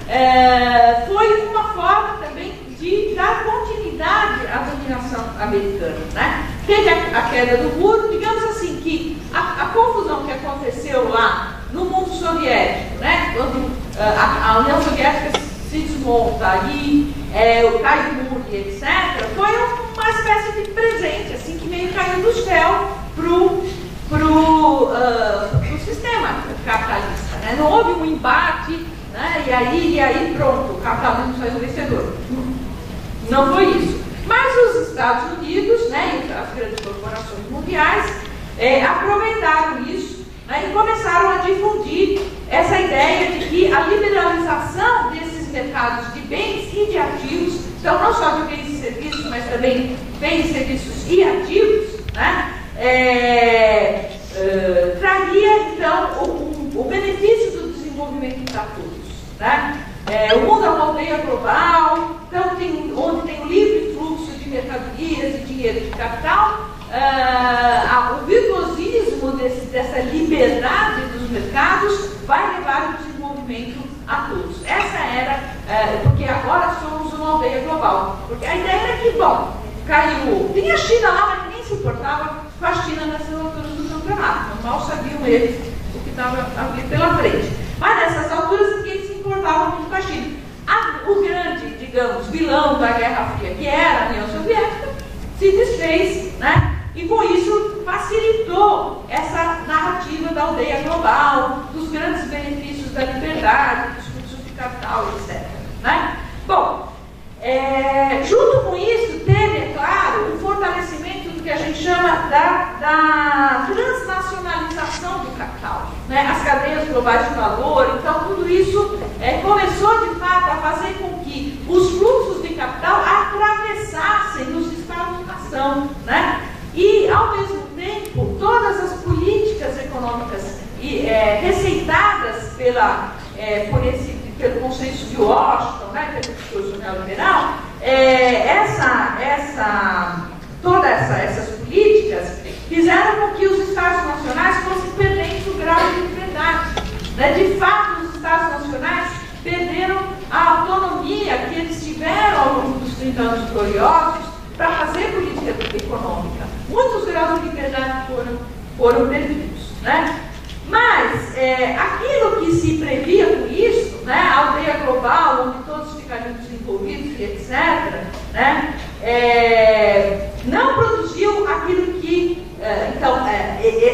Foi uma forma também de dar continuidade à dominação americana, né? Teve a queda do muro, digamos assim, que a confusão que aconteceu lá no mundo soviético, né? Quando a União Soviética se desmonta e cai o muro e etc., foi uma espécie de presente, assim, que meio caiu do céu pro sistema capitalista, né? Não houve um embate, né? E aí pronto, o capitalismo saiu vencedor. Não foi isso. Mas os Estados Unidos, né, e as grandes corporações mundiais aproveitaram isso, né, e começaram a difundir essa ideia de que a liberalização desses mercados de bens e de ativos, então não só de bens e serviços, mas também bens, serviços e ativos, né, traria então o benefício do desenvolvimento para todos, né? O mundo é uma aldeia global, então onde tem o livre fluxo de mercadorias e dinheiro de capital, o virtuosismo dessa liberdade dos mercados vai levar o desenvolvimento a todos. Essa era, porque agora somos uma aldeia global. Porque a ideia era que, bom, caiu. Tinha a China lá, mas ninguém se importava com a China nessas alturas do campeonato. Mal sabiam eles o que estava ali pela frente. Mas nessas alturas ninguém se importava muito com a China. O grande, digamos, vilão da Guerra Fria, que era a União Soviética, se desfez, né? E com isso facilitou essa narrativa da aldeia global, dos grandes benefícios da liberdade, dos fluxos de capital, etc. Né? Bom, junto com isso, teve, é claro, o fortalecimento do que a gente chama da transnacionalização do capital, né? As cadeias globais de valor. Então, tudo isso começou, de fato, a fazer com que os fluxos de capital atravessassem os estados-nação, né? E, ao mesmo tempo, todas as políticas econômicas receitadas pelo consenso de Washington, né, pelo discurso neoliberal, essas políticas fizeram com que os Estados nacionais fossem perdendo o grau de liberdade. Né? De fato, os Estados nacionais perderam a autonomia que eles tiveram ao longo dos 30 anos gloriosos para fazer política econômica. Muitos graus de liberdade foram perdidos. Né? Mas aquilo que se previa com isso, né, a aldeia global, onde todos ficariam desenvolvidos, etc., né, não produziu aquilo que,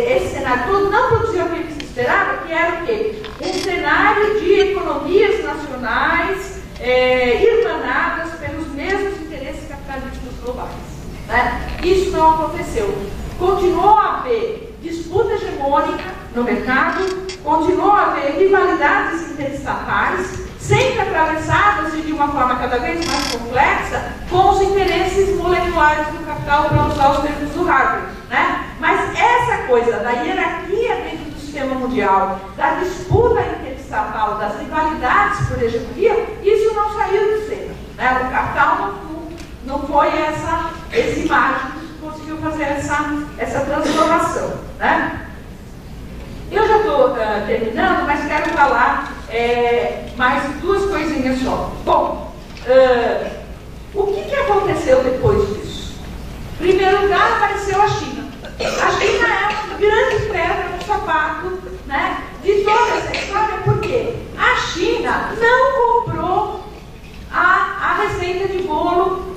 esse cenário todo não produziu aquilo que se esperava, que era o quê? Um cenário de economias nacionais irmanadas pelos mesmos interesses capitalistas globais. Né? Isso não aconteceu. Continuou a haver disputa hegemônica no mercado, continuou a haver rivalidades interestatais, sempre atravessadas de uma forma cada vez mais complexa com os interesses moleculares do capital, para usar os termos do Harvard. Né? Mas essa coisa da hierarquia dentro do sistema mundial, da disputa interestatal, das rivalidades por hegemonia, isso não saiu de cena. Né? O capital não foi esse mágico que conseguiu fazer essa transformação. Né? Eu já estou terminando, mas quero falar mais duas coisinhas só. Bom, o que aconteceu depois disso? Em primeiro lugar, apareceu a China. A China é uma grande pedra no sapato, né, de toda essa história, porque a China não comprou a receita de bolo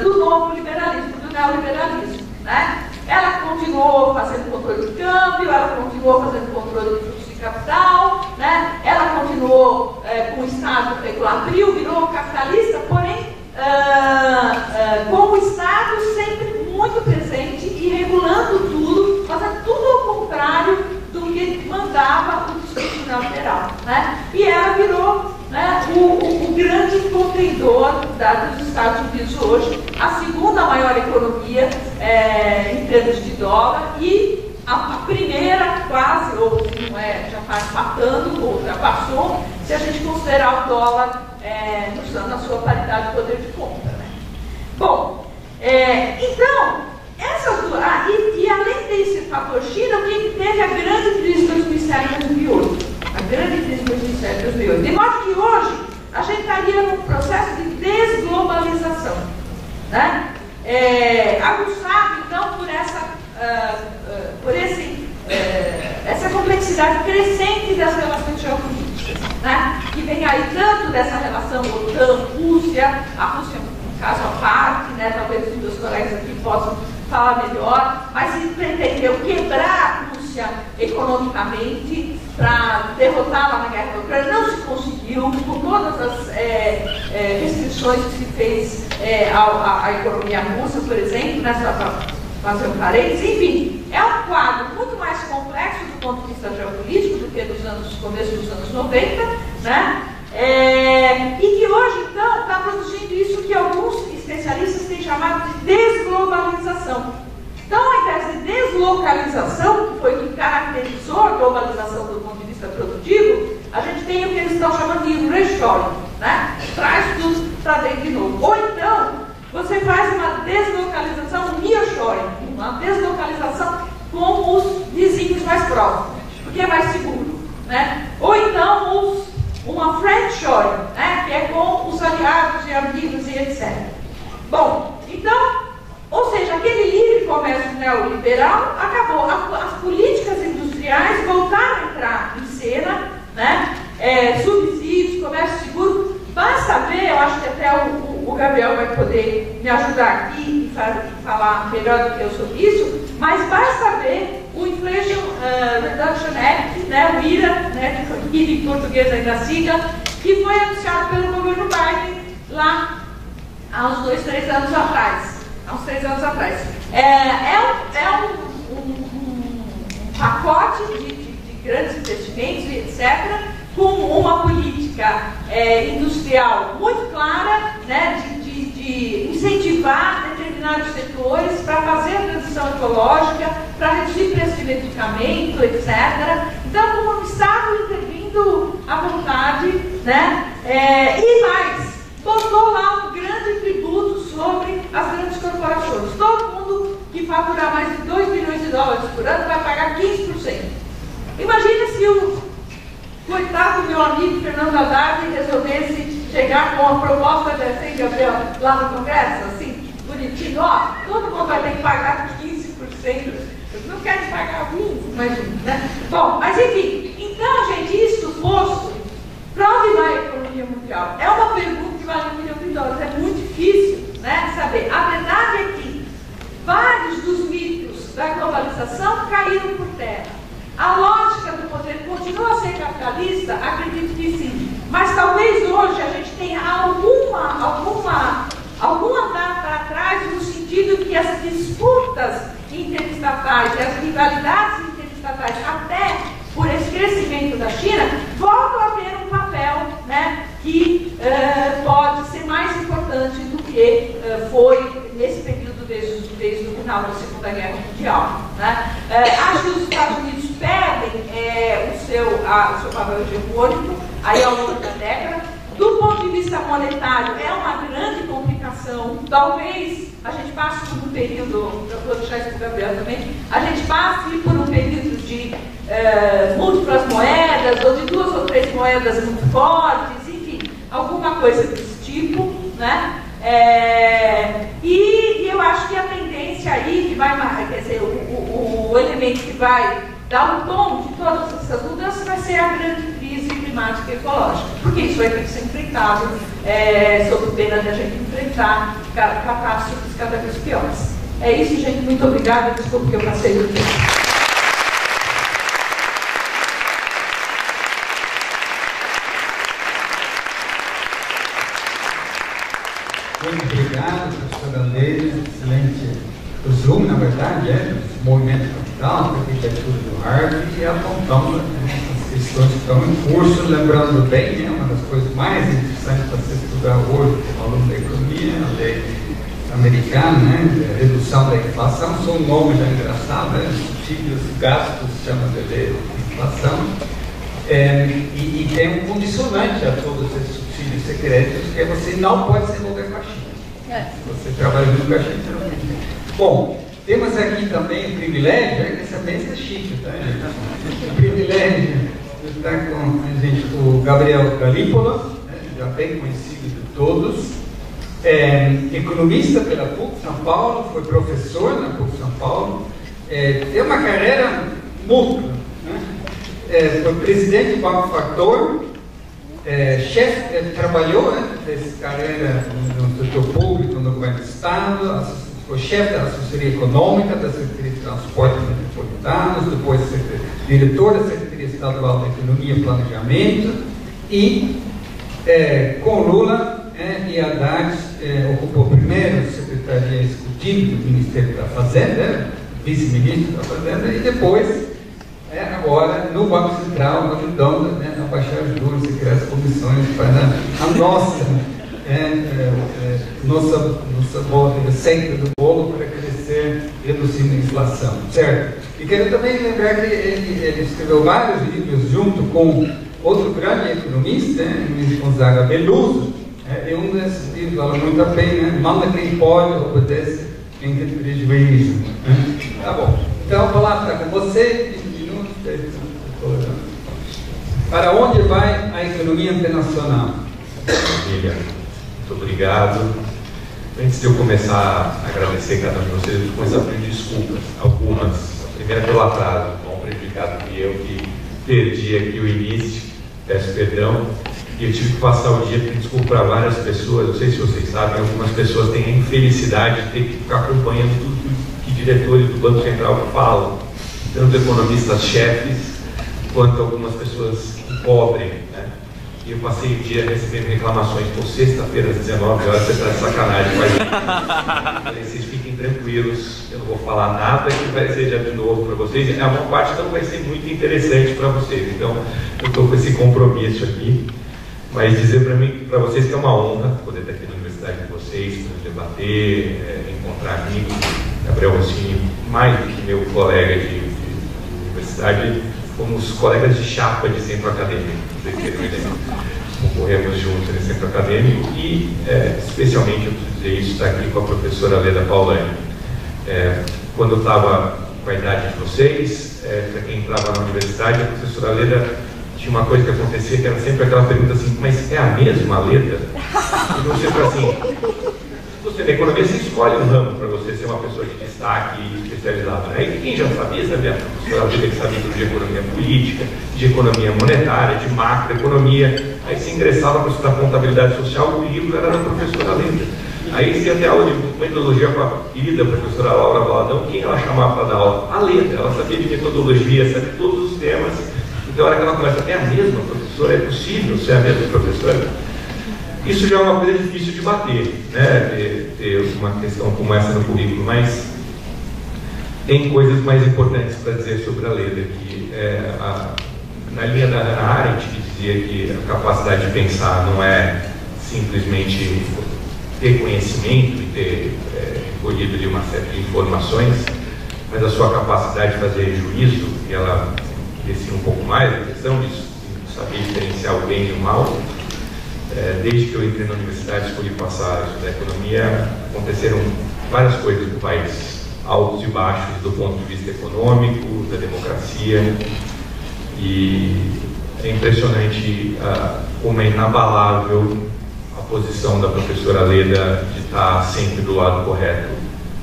do novo liberalismo, do neoliberalismo. Né? Ela continuou fazendo controle de câmbio, ela continuou fazendo controle de fluxo de capital, né? Ela continuou com o Estado, abriu, virou capitalista, porém com o Estado sempre muito presente e regulando tudo, fazendo tudo ao contrário do que mandava o discurso neoliberal. Né? E ela virou, né, o grande contendor dos Estados Unidos hoje, a segunda maior economia em termos de dólar e a primeira quase, ou se não já está empatando, ou ultrapassou, se a gente considerar o dólar na sua paridade de poder de compra. Né? Bom, então, essas duas, e além desse fator China, o que teve a grande crise de 2007 e 2008? A grande crise de 2007 e 2008. De modo que hoje a gente estaria num processo de desglobalização. Né? Aguçado, então, por essa complexidade crescente das relações geopolíticas. Né? Que vem aí tanto dessa relação OTAN-Rússia, a Rússia, um caso à parte, né? Talvez os meus colegas aqui possam falar melhor, mas se pretendeu quebrar a Rússia economicamente para derrotá-la na guerra da Ucrânia, não se conseguiu, com todas as restrições que se fez à economia russa, por exemplo, para fazer um parênteses. Enfim, é um quadro muito mais complexo do ponto de vista geopolítico do que no começo dos anos 90, né? E que hoje, então, está produzindo isso que alguns especialistas têm chamado de desglobalização. Então, ao invés de deslocalização, que foi o que caracterizou a globalização do ponto de vista produtivo, a gente tem o que eles estão chamando de reshoring, né? Traz tudo para dentro de novo. Ou então, você faz uma deslocalização nearshoring, uma deslocalização com os vizinhos mais próximos, porque é mais seguro. Né? ou então uma friendshoring, né, que é com os aliados e amigos e etc. Bom, então, ou seja, aquele livre comércio neoliberal acabou. As políticas industriais voltaram a entrar em cena, né? Subsídios, comércio seguro. Basta ver, eu acho que até o Gabriel vai poder me ajudar aqui e falar melhor do que eu sobre isso, mas basta ver o Inflation Reduction Act, né, o IRA, né, que em português ainda siga, que foi anunciado pelo governo Biden lá há uns 2, 3 anos atrás. Há uns 3 anos atrás. É um pacote de grandes investimentos e etc., com uma política industrial muito clara, né, de incentivar determinados setores para fazer a transição ecológica, para reduzir preço de medicamento, etc. Então, como o Estado intervindo à vontade, né, e mais, botou lá um grande tributo sobre as grandes corporações. Todo mundo que faturar mais de 2 bilhões de dólares por ano vai pagar 15%. Imagina se o coitado do meu amigo Fernando Haddad resolvesse chegar com a proposta de assim, Gabriel, lá no Congresso, assim, bonitinho, ó, todo mundo vai ter que pagar 15%. Não querem pagar 20%, imagina, né? Bom, mas enfim, então, gente, isso posto, para onde vai a economia mundial? É uma pergunta que vale $1 milhão de dólares, é muito difícil, né, saber. A verdade é que vários dos mitos da globalização caíram por terra. A lógica do poder continua a ser capitalista? Acredito que sim. Mas talvez hoje a gente tenha algum andar para trás no sentido que as disputas interestatais e as rivalidades interestatais, até por esse crescimento da China, voltam a ter um papel, né, que pode ser mais importante do que foi nesse período desde o final da Segunda Guerra Mundial. Né? Acho que os Estados Unidos perdem o seu papel hegemônico aí ao longo da década. Do ponto de vista monetário, é uma grande complicação. Talvez a gente passe por um período, eu vou deixar isso para o Gabriel também, a gente passe por um período de múltiplas moedas, ou de 2 ou 3 moedas muito fortes, enfim, alguma coisa desse tipo, né? E eu acho que a tendência aí, que vai, quer dizer, o elemento que vai dar o tom de todas essas mudanças vai ser a grande crise climática e ecológica, porque isso vai ter que ser enfrentado sob pena de a gente enfrentar catástrofes cada vez piores. É isso, gente. Muito obrigada. Desculpe que eu passei do tempo. Muito obrigado, professor Bandeira. Excelente resumo, na verdade, do movimento capital, da arquitetura do Harvard, e apontando as questões que estão em curso, lembrando bem, uma das coisas mais interessantes para se estudar hoje, ao longo da economia, a lei americana, né, a redução da inflação, são um nome já engraçado, né, subsídios gastos, chama de lei de inflação, e tem um condicionante a todos esses subsídios secretos, que é você não pode se envolver com a China. Você trabalha junto com a China, não pode. Bom, temos aqui também o privilégio, essa mesa é chique, tá, gente? O privilégio de estar com a gente, o Gabriel Galípola, né, já bem conhecido de todos, economista pela PUC São Paulo, foi professor na PUC São Paulo, tem uma carreira múltipla, né? Foi presidente do Banco Factor, trabalhou, fez carreira no setor público, no governo do Estado, foi chefe da assessoria econômica da Secretaria de Transportes Metropolitanos, depois diretor da Secretaria Estadual de Economia e Planejamento, e com Lula e Haddad ocupou primeiro a Secretaria Executiva do Ministério da Fazenda, vice-ministro da Fazenda, e depois agora no Banco Central, ajudando a baixar os juros e criar as comissões para a nossa receita do bolo para crescer, reduzindo a inflação, certo? E quero também lembrar que ele escreveu vários livros junto com outro grande economista, Luiz Gonzaga Beluso, e um desses livros vale muito a pena, manda quem pode, obedece quem tem prejuízo. Tá bom. Então, a palavra está com você. Para onde como vai a economia internacional? Maravilha, muito obrigado. Antes de eu começar a agradecer cada um de vocês, eu vou começar a pedir desculpas, algumas. A primeira pelo atraso, bom prejudicado que eu que perdi aqui o início, peço perdão. E eu tive que passar o dia pedindo desculpa para várias pessoas. Não sei se vocês sabem, algumas pessoas têm a infelicidade de ter que ficar acompanhando tudo que diretores do Banco Central falam, tanto economistas-chefes, quanto algumas pessoas que cobrem, né? E eu passei o dia recebendo reclamações. Pô, sexta-feira às 19 horas, você está de sacanagem. Mas vocês fiquem tranquilos, eu não vou falar nada que vai ser já de novo para vocês. A maior parte não vai ser muito interessante para vocês. Então, eu estou com esse compromisso aqui. Mas dizer para vocês que é uma honra poder estar aqui na universidade de vocês, poder debater, encontrar amigos. Gabriel Rossini, mais do que meu colega de universidade, fomos colegas de chapa de centro acadêmico. Vocês terem uma ideia. Concorremos juntos nesse centro acadêmico e, especialmente, eu preciso dizer isso, está aqui com a professora Leda Paulani. Quando eu estava com a idade de vocês, para quem entrava na universidade, a professora Leda tinha uma coisa que acontecia que era sempre aquela pergunta assim, mas é a mesma Leda? E você fala assim, você na economia você escolhe um ramo para você ser uma pessoa de destaque e especializada, né? E quem já sabia, sabia, a professora Leda que sabia de economia política, de economia monetária, de macroeconomia. Aí você ingressava para estudar contabilidade social, o livro era da professora Leda. Aí você ia até aula de metodologia com a querida professora Laura Valadão, quem ela chamava para dar aula? A Leda, ela sabia de metodologia, sabia de todos os temas. Então, a hora que ela começa, é a mesma professora? É possível ser a mesma professora? Isso já é uma coisa difícil de bater, né? Ter uma questão como essa no currículo, mas tem coisas mais importantes para dizer sobre a Leda, que na linha da Hannah Arendt, que dizia que a capacidade de pensar não é simplesmente ter conhecimento e ter recolhido de uma série de informações, mas a sua capacidade de fazer juízo, e ela descia um pouco mais a questão de saber diferenciar o bem e o mal. Desde que eu entrei na universidade, escolhi passar a estudar economia, aconteceram várias coisas no país, altos e baixos do ponto de vista econômico, da democracia, e é impressionante como é inabalável a posição da professora Leda de estar sempre do lado correto,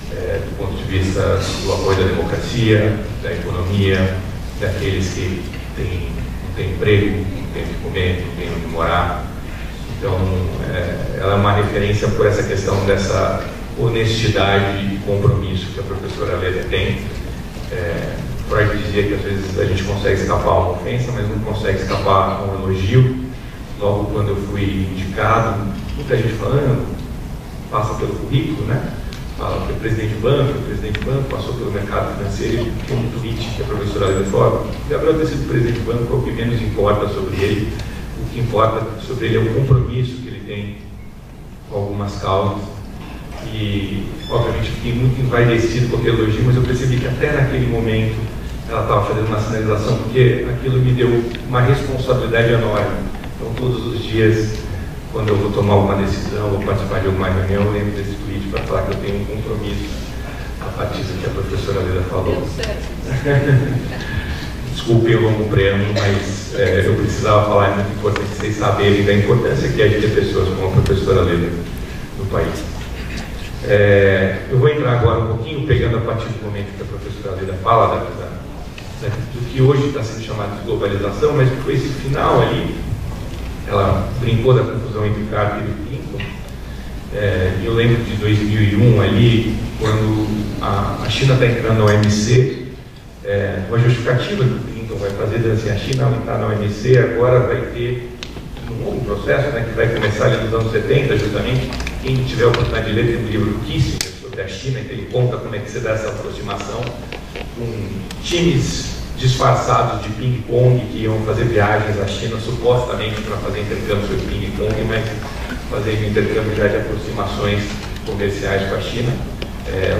do ponto de vista do apoio da democracia, da economia, daqueles que não têm emprego, não têm o que comer, não têm onde morar. Então, ela é uma referência por essa questão dessa honestidade e compromisso que a professora Leda tem. Freud dizia que às vezes a gente consegue escapar a uma ofensa, mas não consegue escapar a um elogio. Logo quando eu fui indicado, muita gente falando, passa pelo currículo, né? Fala que é presidente de banco, passou pelo mercado financeiro, e tem um tweet que a professora Leda falou: Gabriel ter sido presidente de banco é o que menos importa sobre ele, o que importa sobre ele é o compromisso que ele tem com algumas causas. E, obviamente, fiquei muito envaidecido com aquele elogio, mas eu percebi que até naquele momento ela estava fazendo uma sinalização, porque aquilo me deu uma responsabilidade enorme. Então, todos os dias, quando eu vou tomar alguma decisão, vou participar de alguma reunião, eu lembro desse tweet para falar que eu tenho um compromisso a partir do que a professora Leda falou. Desculpem o longo preâmbulo, mas eu precisava falar, é muito importante vocês saberem da importância que é de ter pessoas como a professora Leda no país. Eu vou entrar agora um pouquinho, pegando a partir do momento que a professora Leda fala do que hoje está sendo chamado de globalização, mas que foi esse final ali. Ela brincou da confusão entre Carter e Clinton. Eu lembro de 2001 ali, quando a China está entrando na OMC, uma justificativa que o Clinton vai fazer, dizendo assim, a China ao entrar na OMC agora vai ter um novo processo, né, que vai começar ali nos anos 70, justamente. Quem tiver a oportunidade de ler, tem um livro do Kissinger sobre a China, que ele conta como é que se dá essa aproximação com times disfarçados de ping-pong que iam fazer viagens à China supostamente para fazer intercâmbio sobre ping-pong, mas fazendo intercâmbio já de aproximações comerciais com a China,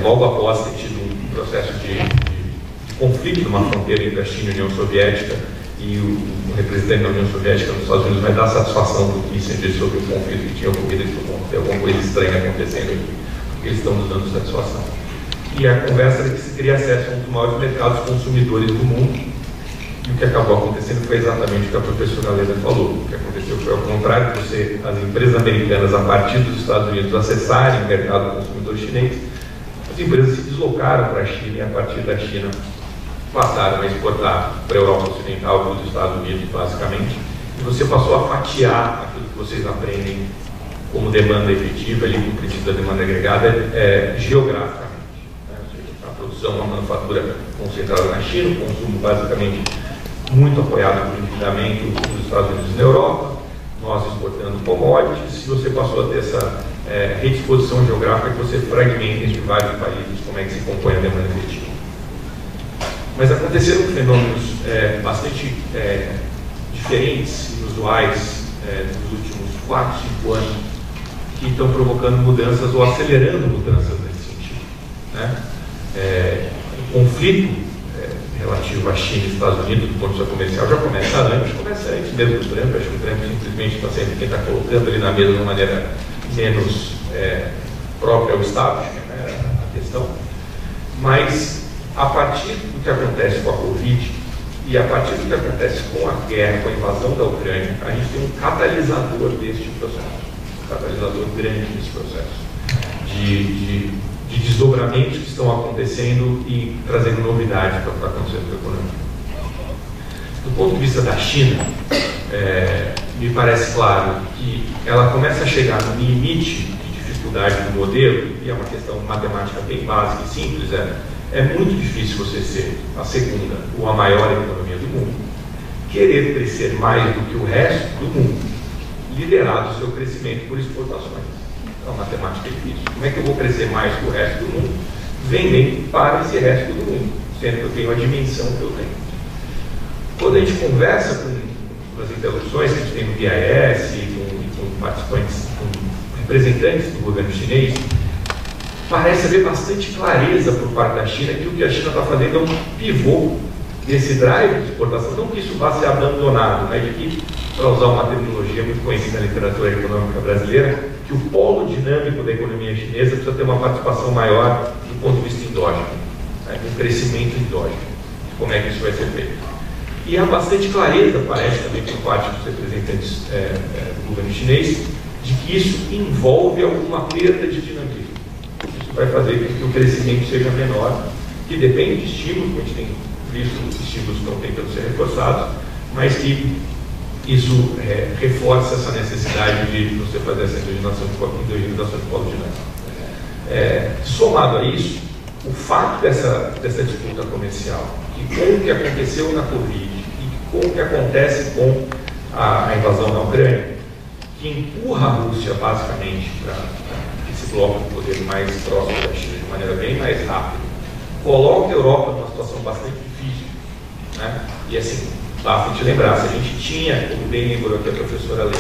logo após ter tido um processo de conflito numa fronteira entre a China e a União Soviética, e o representante da União Soviética nos Estados Unidos vai dar satisfação para o Kissinger sobre o conflito que tinha ocorrido, que tem alguma coisa estranha acontecendo aqui, porque eles estão nos dando satisfação. E a conversa era que se teria acesso a um dos maiores mercados consumidores do mundo, E o que acabou acontecendo foi exatamente o que a professora Leda falou. O que aconteceu foi ao contrário, as empresas americanas, a partir dos Estados Unidos, acessarem o mercado consumidor chinês, as empresas se deslocaram para a China e, a partir da China, passaram a exportar para a Europa Ocidental, para os Estados Unidos, basicamente. E você passou a fatiar aquilo que vocês aprendem como demanda efetiva, ali, no princípio da demanda agregada, geograficamente. A produção, a manufatura concentrada na China, o consumo basicamente muito apoiado por endividamento nos Estados Unidos e na Europa, nós exportando commodities, e você passou a ter essa redisposição geográfica que você fragmenta entre vários países, como é que se compõe a demanda efetiva. Mas aconteceram fenômenos bastante diferentes, inusuais, nos últimos 4, 5 anos, que estão provocando mudanças ou acelerando mudanças nesse sentido, né? O conflito relativo à China e Estados Unidos, do ponto de vista comercial, já começa antes mesmo do Trump. Acho que o Trump simplesmente está sendo quem está colocando ali na mesa de uma maneira menos própria ao establishment, né, a questão. Mas, a partir do que acontece com a Covid e a partir do que acontece com a guerra, com a invasão da Ucrânia, a gente tem um catalisador deste processo, um catalisador grande desse processo, de desdobramentos que estão acontecendo e trazendo novidades para o que está acontecendo com a economia. Do ponto de vista da China, me parece claro que ela começa a chegar no limite de dificuldade do modelo, e é uma questão matemática bem básica e simples, é muito difícil você ser a segunda ou a maior economia do mundo, querer crescer mais do que o resto do mundo, liderado o seu crescimento por exportações. Então, a matemática é difícil. Como é que eu vou crescer mais que o resto do mundo? Vendendo para esse resto do mundo, sendo que eu tenho a dimensão que eu tenho. Quando a gente conversa com as interlocuções que a gente tem no BIS e com participantes, com representantes do governo chinês, parece haver bastante clareza por parte da China que o que a China está fazendo é um pivô desse drive de exportação. Não que isso vá ser abandonado, mas de que, para usar uma terminologia muito conhecida na literatura econômica brasileira, que o polo dinâmico da economia chinesa precisa ter uma participação maior do ponto de vista endógeno, né, um crescimento endógeno, de como é que isso vai ser feito. E há bastante clareza, parece também por parte dos representantes do governo chinês, de que isso envolve alguma perda de dinamismo. Isso vai fazer com que o crescimento seja menor, que depende de estímulos, a gente tem visto que os estímulos estão tentando ser reforçados, mas que isso reforça essa necessidade de você fazer essa endogenização de polo dinâmico. Somado a isso, o fato dessa disputa comercial, que com o que aconteceu na Covid e com o que acontece com a invasão da Ucrânia, que empurra a Rússia basicamente para esse bloco de poder mais próximo da China de maneira bem mais rápida, coloca a Europa numa situação bastante difícil, né? E assim, basta te lembrar, se a gente tinha, como bem lembrou aqui a professora Leda,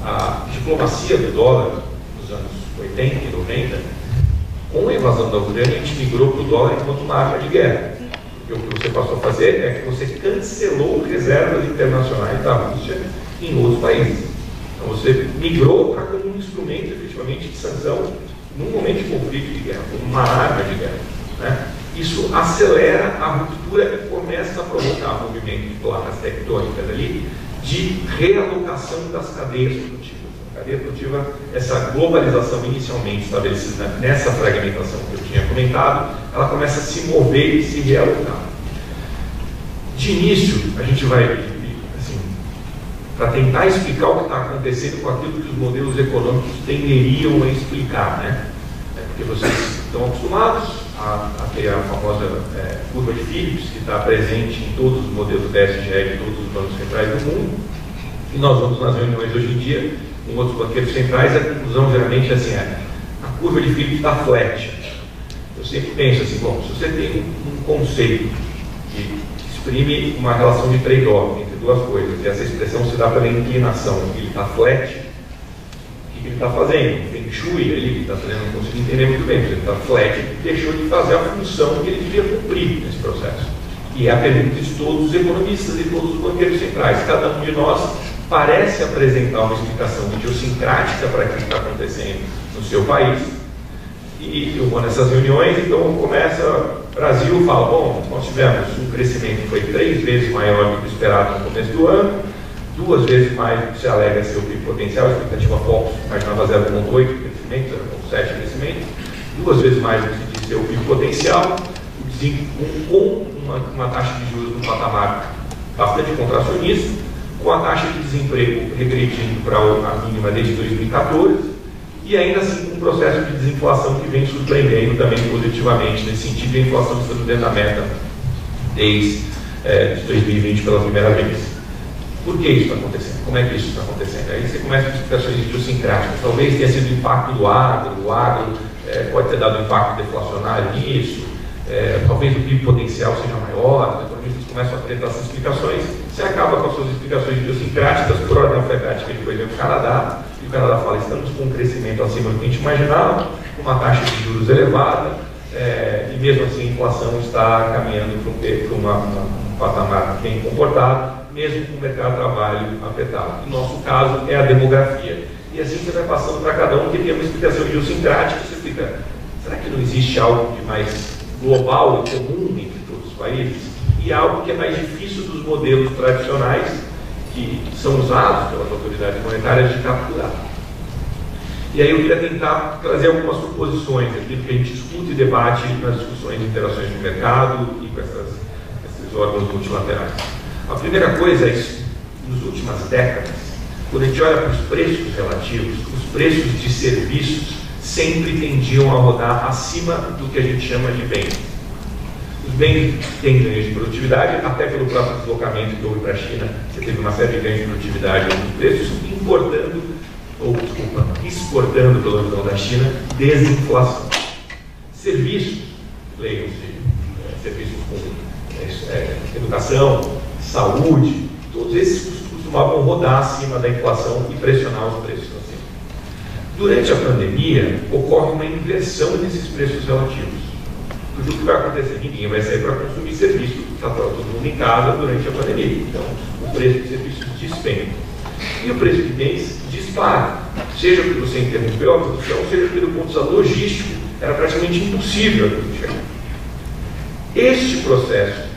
a diplomacia do dólar nos anos 80 e 90, com a invasão da Ucrânia, a gente migrou para o dólar enquanto uma arma de guerra. E o que você passou a fazer é que você cancelou reservas internacionais da Rússia em outros países. Então você migrou para como um instrumento efetivamente de sanção num momento de conflito de guerra, como uma arma de guerra, né? Isso acelera a ruptura e começa a provocar movimento de placas tectônicas ali de realocação das cadeias produtivas. A cadeia produtiva, essa globalização inicialmente estabelecida nessa fragmentação que eu tinha comentado, ela começa a se mover e se realocar. De início, a gente vai, assim, para tentar explicar o que está acontecendo com aquilo que os modelos econômicos tenderiam a explicar, né? Porque vocês estão acostumados a ter a famosa curva de Phillips, que está presente em todos os modelos da SGE de todos os bancos centrais do mundo, e nós vamos nas reuniões hoje em dia com outros banqueiros centrais, a conclusão geralmente é assim, a curva de Phillips está flat. Eu sempre penso assim, bom, se você tem um conceito que exprime uma relação de trade-off entre duas coisas, e essa expressão se dá pela inclinação, e ele está flat, o que ele está fazendo? Feng Shui ali, que está fazendo, não consigo entender muito bem, mas ele está flat e deixou de fazer a função que ele devia cumprir nesse processo. E é a pergunta de todos os economistas e todos os banqueiros centrais. Cada um de nós parece apresentar uma explicação idiosincrática para aquilo que está acontecendo no seu país. E eu vou nessas reuniões, então começa Brasil fala, bom, nós tivemos um crescimento que foi 3 vezes maior do que esperado no começo do ano, 2 vezes mais do que se alega ser o PIB potencial, a expectativa Focus imaginava 0,8 de crescimento, 0,7 de crescimento, 2 vezes mais do que se diz ser o PIB potencial, com uma taxa de juros no patamar bastante contracionista, com a taxa de desemprego regredindo para a mínima desde 2014, e ainda assim com um processo de desinflação que vem surpreendendo também positivamente nesse sentido, a inflação estando dentro da meta desde 2020 pela primeira vez. Por que isso está acontecendo? Como é que isso está acontecendo? Aí você começa com explicações idiosincráticas. Talvez tenha sido o impacto do agro, pode ter dado um impacto deflacionário nisso, talvez o PIB potencial seja maior, os economistas começam a tentar essas explicações, você acaba com as suas explicações idiosincráticas, por ordem alfabética, por exemplo, o Canadá, e o Canadá fala, estamos com um crescimento acima do que a gente imaginava, com uma taxa de juros elevada, e mesmo assim a inflação está caminhando para um patamar bem comportado, mesmo com o mercado de trabalho afetado. No nosso caso, é a demografia. E assim você vai passando para cada um que tem uma explicação idiosincrática, você fica, será que não existe algo de mais global e comum entre todos os países? E algo que é mais difícil dos modelos tradicionais que são usados pelas autoridades monetárias de capturar. E aí eu queria tentar trazer algumas suposições aqui que a gente discute e debate nas discussões de interações de mercado e com esses órgãos multilaterais. A primeira coisa é isso, nas últimas décadas, quando a gente olha para os preços relativos, os preços de serviços sempre tendiam a rodar acima do que a gente chama de bens. Os bens têm ganhos de produtividade, até pelo próprio deslocamento que houve para a China, você teve uma série de ganhos de produtividade nos preços, exportando pela visão da China, desinflação. Serviços, leiam-se, serviços com educação, saúde, todos esses costumavam rodar acima da inflação e pressionar os preços acima. Durante a pandemia, ocorre uma inversão nesses preços relativos. Porque o que vai acontecer? Ninguém vai sair para consumir serviço, está todo mundo em casa durante a pandemia. Então, o preço de serviços despenca. E o preço de bens dispara. Seja porque você interrompeu a produção, seja pelo ponto de vista logístico, era praticamente impossível a produção. Este processo,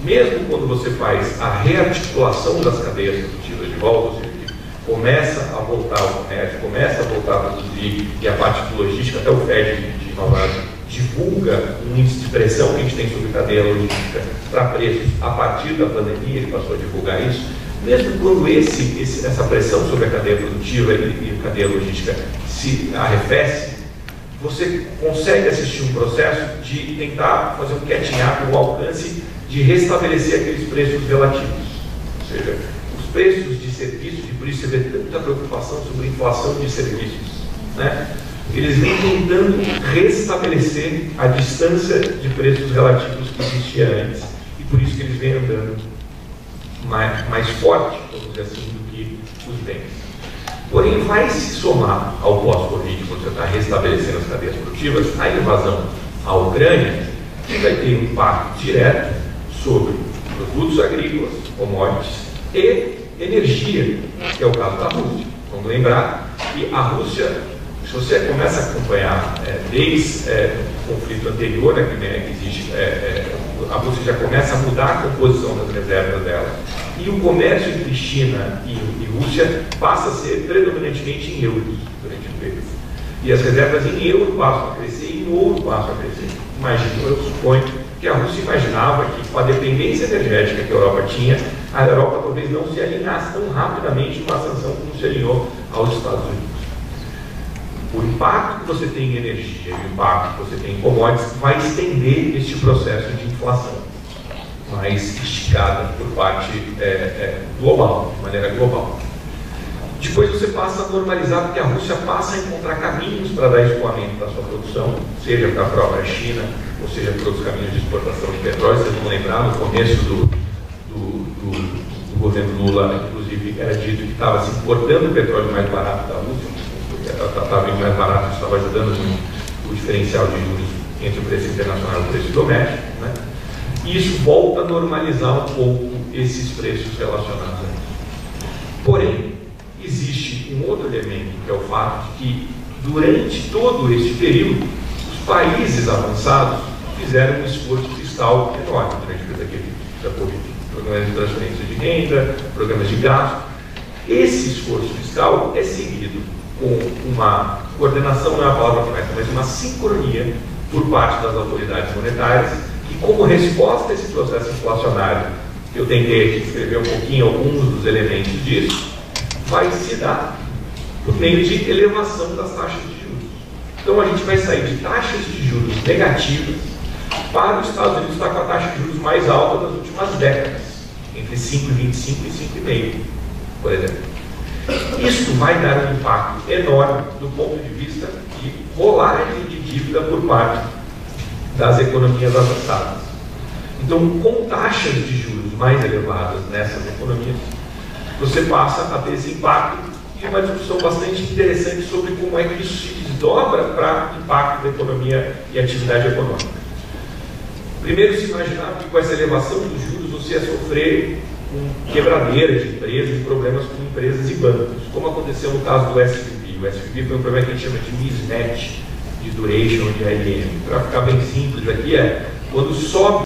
mesmo quando você faz a rearticulação das cadeias produtivas de volta, ou seja, que começa a voltar ao comércio, começa a voltar a produzir, e a parte de logística, até o FED de Nova York divulga um índice de pressão que a gente tem sobre cadeia logística para preços a partir da pandemia, ele passou a divulgar isso. Mesmo quando essa pressão sobre a cadeia produtiva e a cadeia logística se arrefece, você consegue assistir um processo de tentar fazer um catching up, um alcance de restabelecer aqueles preços relativos. Ou seja, os preços de serviços, e por isso você vê tanta preocupação sobre a inflação de serviços, né? Eles vêm tentando restabelecer a distância de preços relativos que existia antes, e por isso que eles vêm andando mais forte, vamos dizer assim, do que os bens. Porém, vai se somar ao pós-Covid, quando você está restabelecendo as cadeias produtivas, a invasão à Ucrânia, que vai ter um impacto direto sobre produtos agrícolas, commodities e energia, que é o caso da Rússia. Vamos lembrar que a Rússia, se você começa a acompanhar desde o conflito anterior na Crimeia que existe, a Rússia já começa a mudar a composição das reservas dela. E o comércio entre China e Rússia passa a ser predominantemente em euros durante o período. E as reservas em euro passam a crescer e em ouro passam a crescer. Eu suponho que a Rússia imaginava que, com a dependência energética que a Europa tinha, a Europa talvez não se alinhasse tão rapidamente numa sanção como se alinhou aos Estados Unidos. O impacto que você tem em energia e o impacto que você tem em commodities vai estender este processo de inflação mais esticada por parte global, de maneira global. Depois você passa a normalizar, porque a Rússia passa a encontrar caminhos para dar escoamento para a sua produção, seja para a própria China, ou seja para outros caminhos de exportação de petróleo. Vocês vão lembrar, no começo do governo Lula, inclusive, era dito que estava se importando o petróleo mais barato da Rússia, porque estava indo mais barato, isso estava ajudando o diferencial de juros entre o preço internacional e o preço doméstico, né? E isso volta a normalizar um pouco esses preços relacionados a isso. Porém, existe um outro elemento, que é o fato de que, durante todo este período, os países avançados fizeram um esforço fiscal enorme durante a crise da Covid. Programas de transferência de renda, programas de gasto. Esse esforço fiscal é seguido com uma coordenação, não é a palavra correta, mas uma sincronia por parte das autoridades monetárias, e como resposta a esse processo inflacionário, eu tentei aqui descrever um pouquinho alguns dos elementos disso, vai se dar por meio de elevação das taxas de juros. Então a gente vai sair de taxas de juros negativas para os Estados Unidos estar com a taxa de juros mais alta das últimas décadas, entre 5,25 e 5,5, por exemplo. Isso vai dar um impacto enorme do ponto de vista de rolagem de dívida por parte das economias avançadas. Então, com taxas de juros mais elevadas nessas economias, você passa a ter esse impacto, e uma discussão bastante interessante sobre como é que isso se desdobra para impacto da economia e atividade econômica. Primeiro, se imaginava que com essa elevação dos juros você ia sofrer com quebradeira de empresas e problemas com empresas e bancos, como aconteceu no caso do SVB. O SVB foi um problema que a gente chama de mismatch de duration de IBM. Para ficar bem simples aqui, quando sobe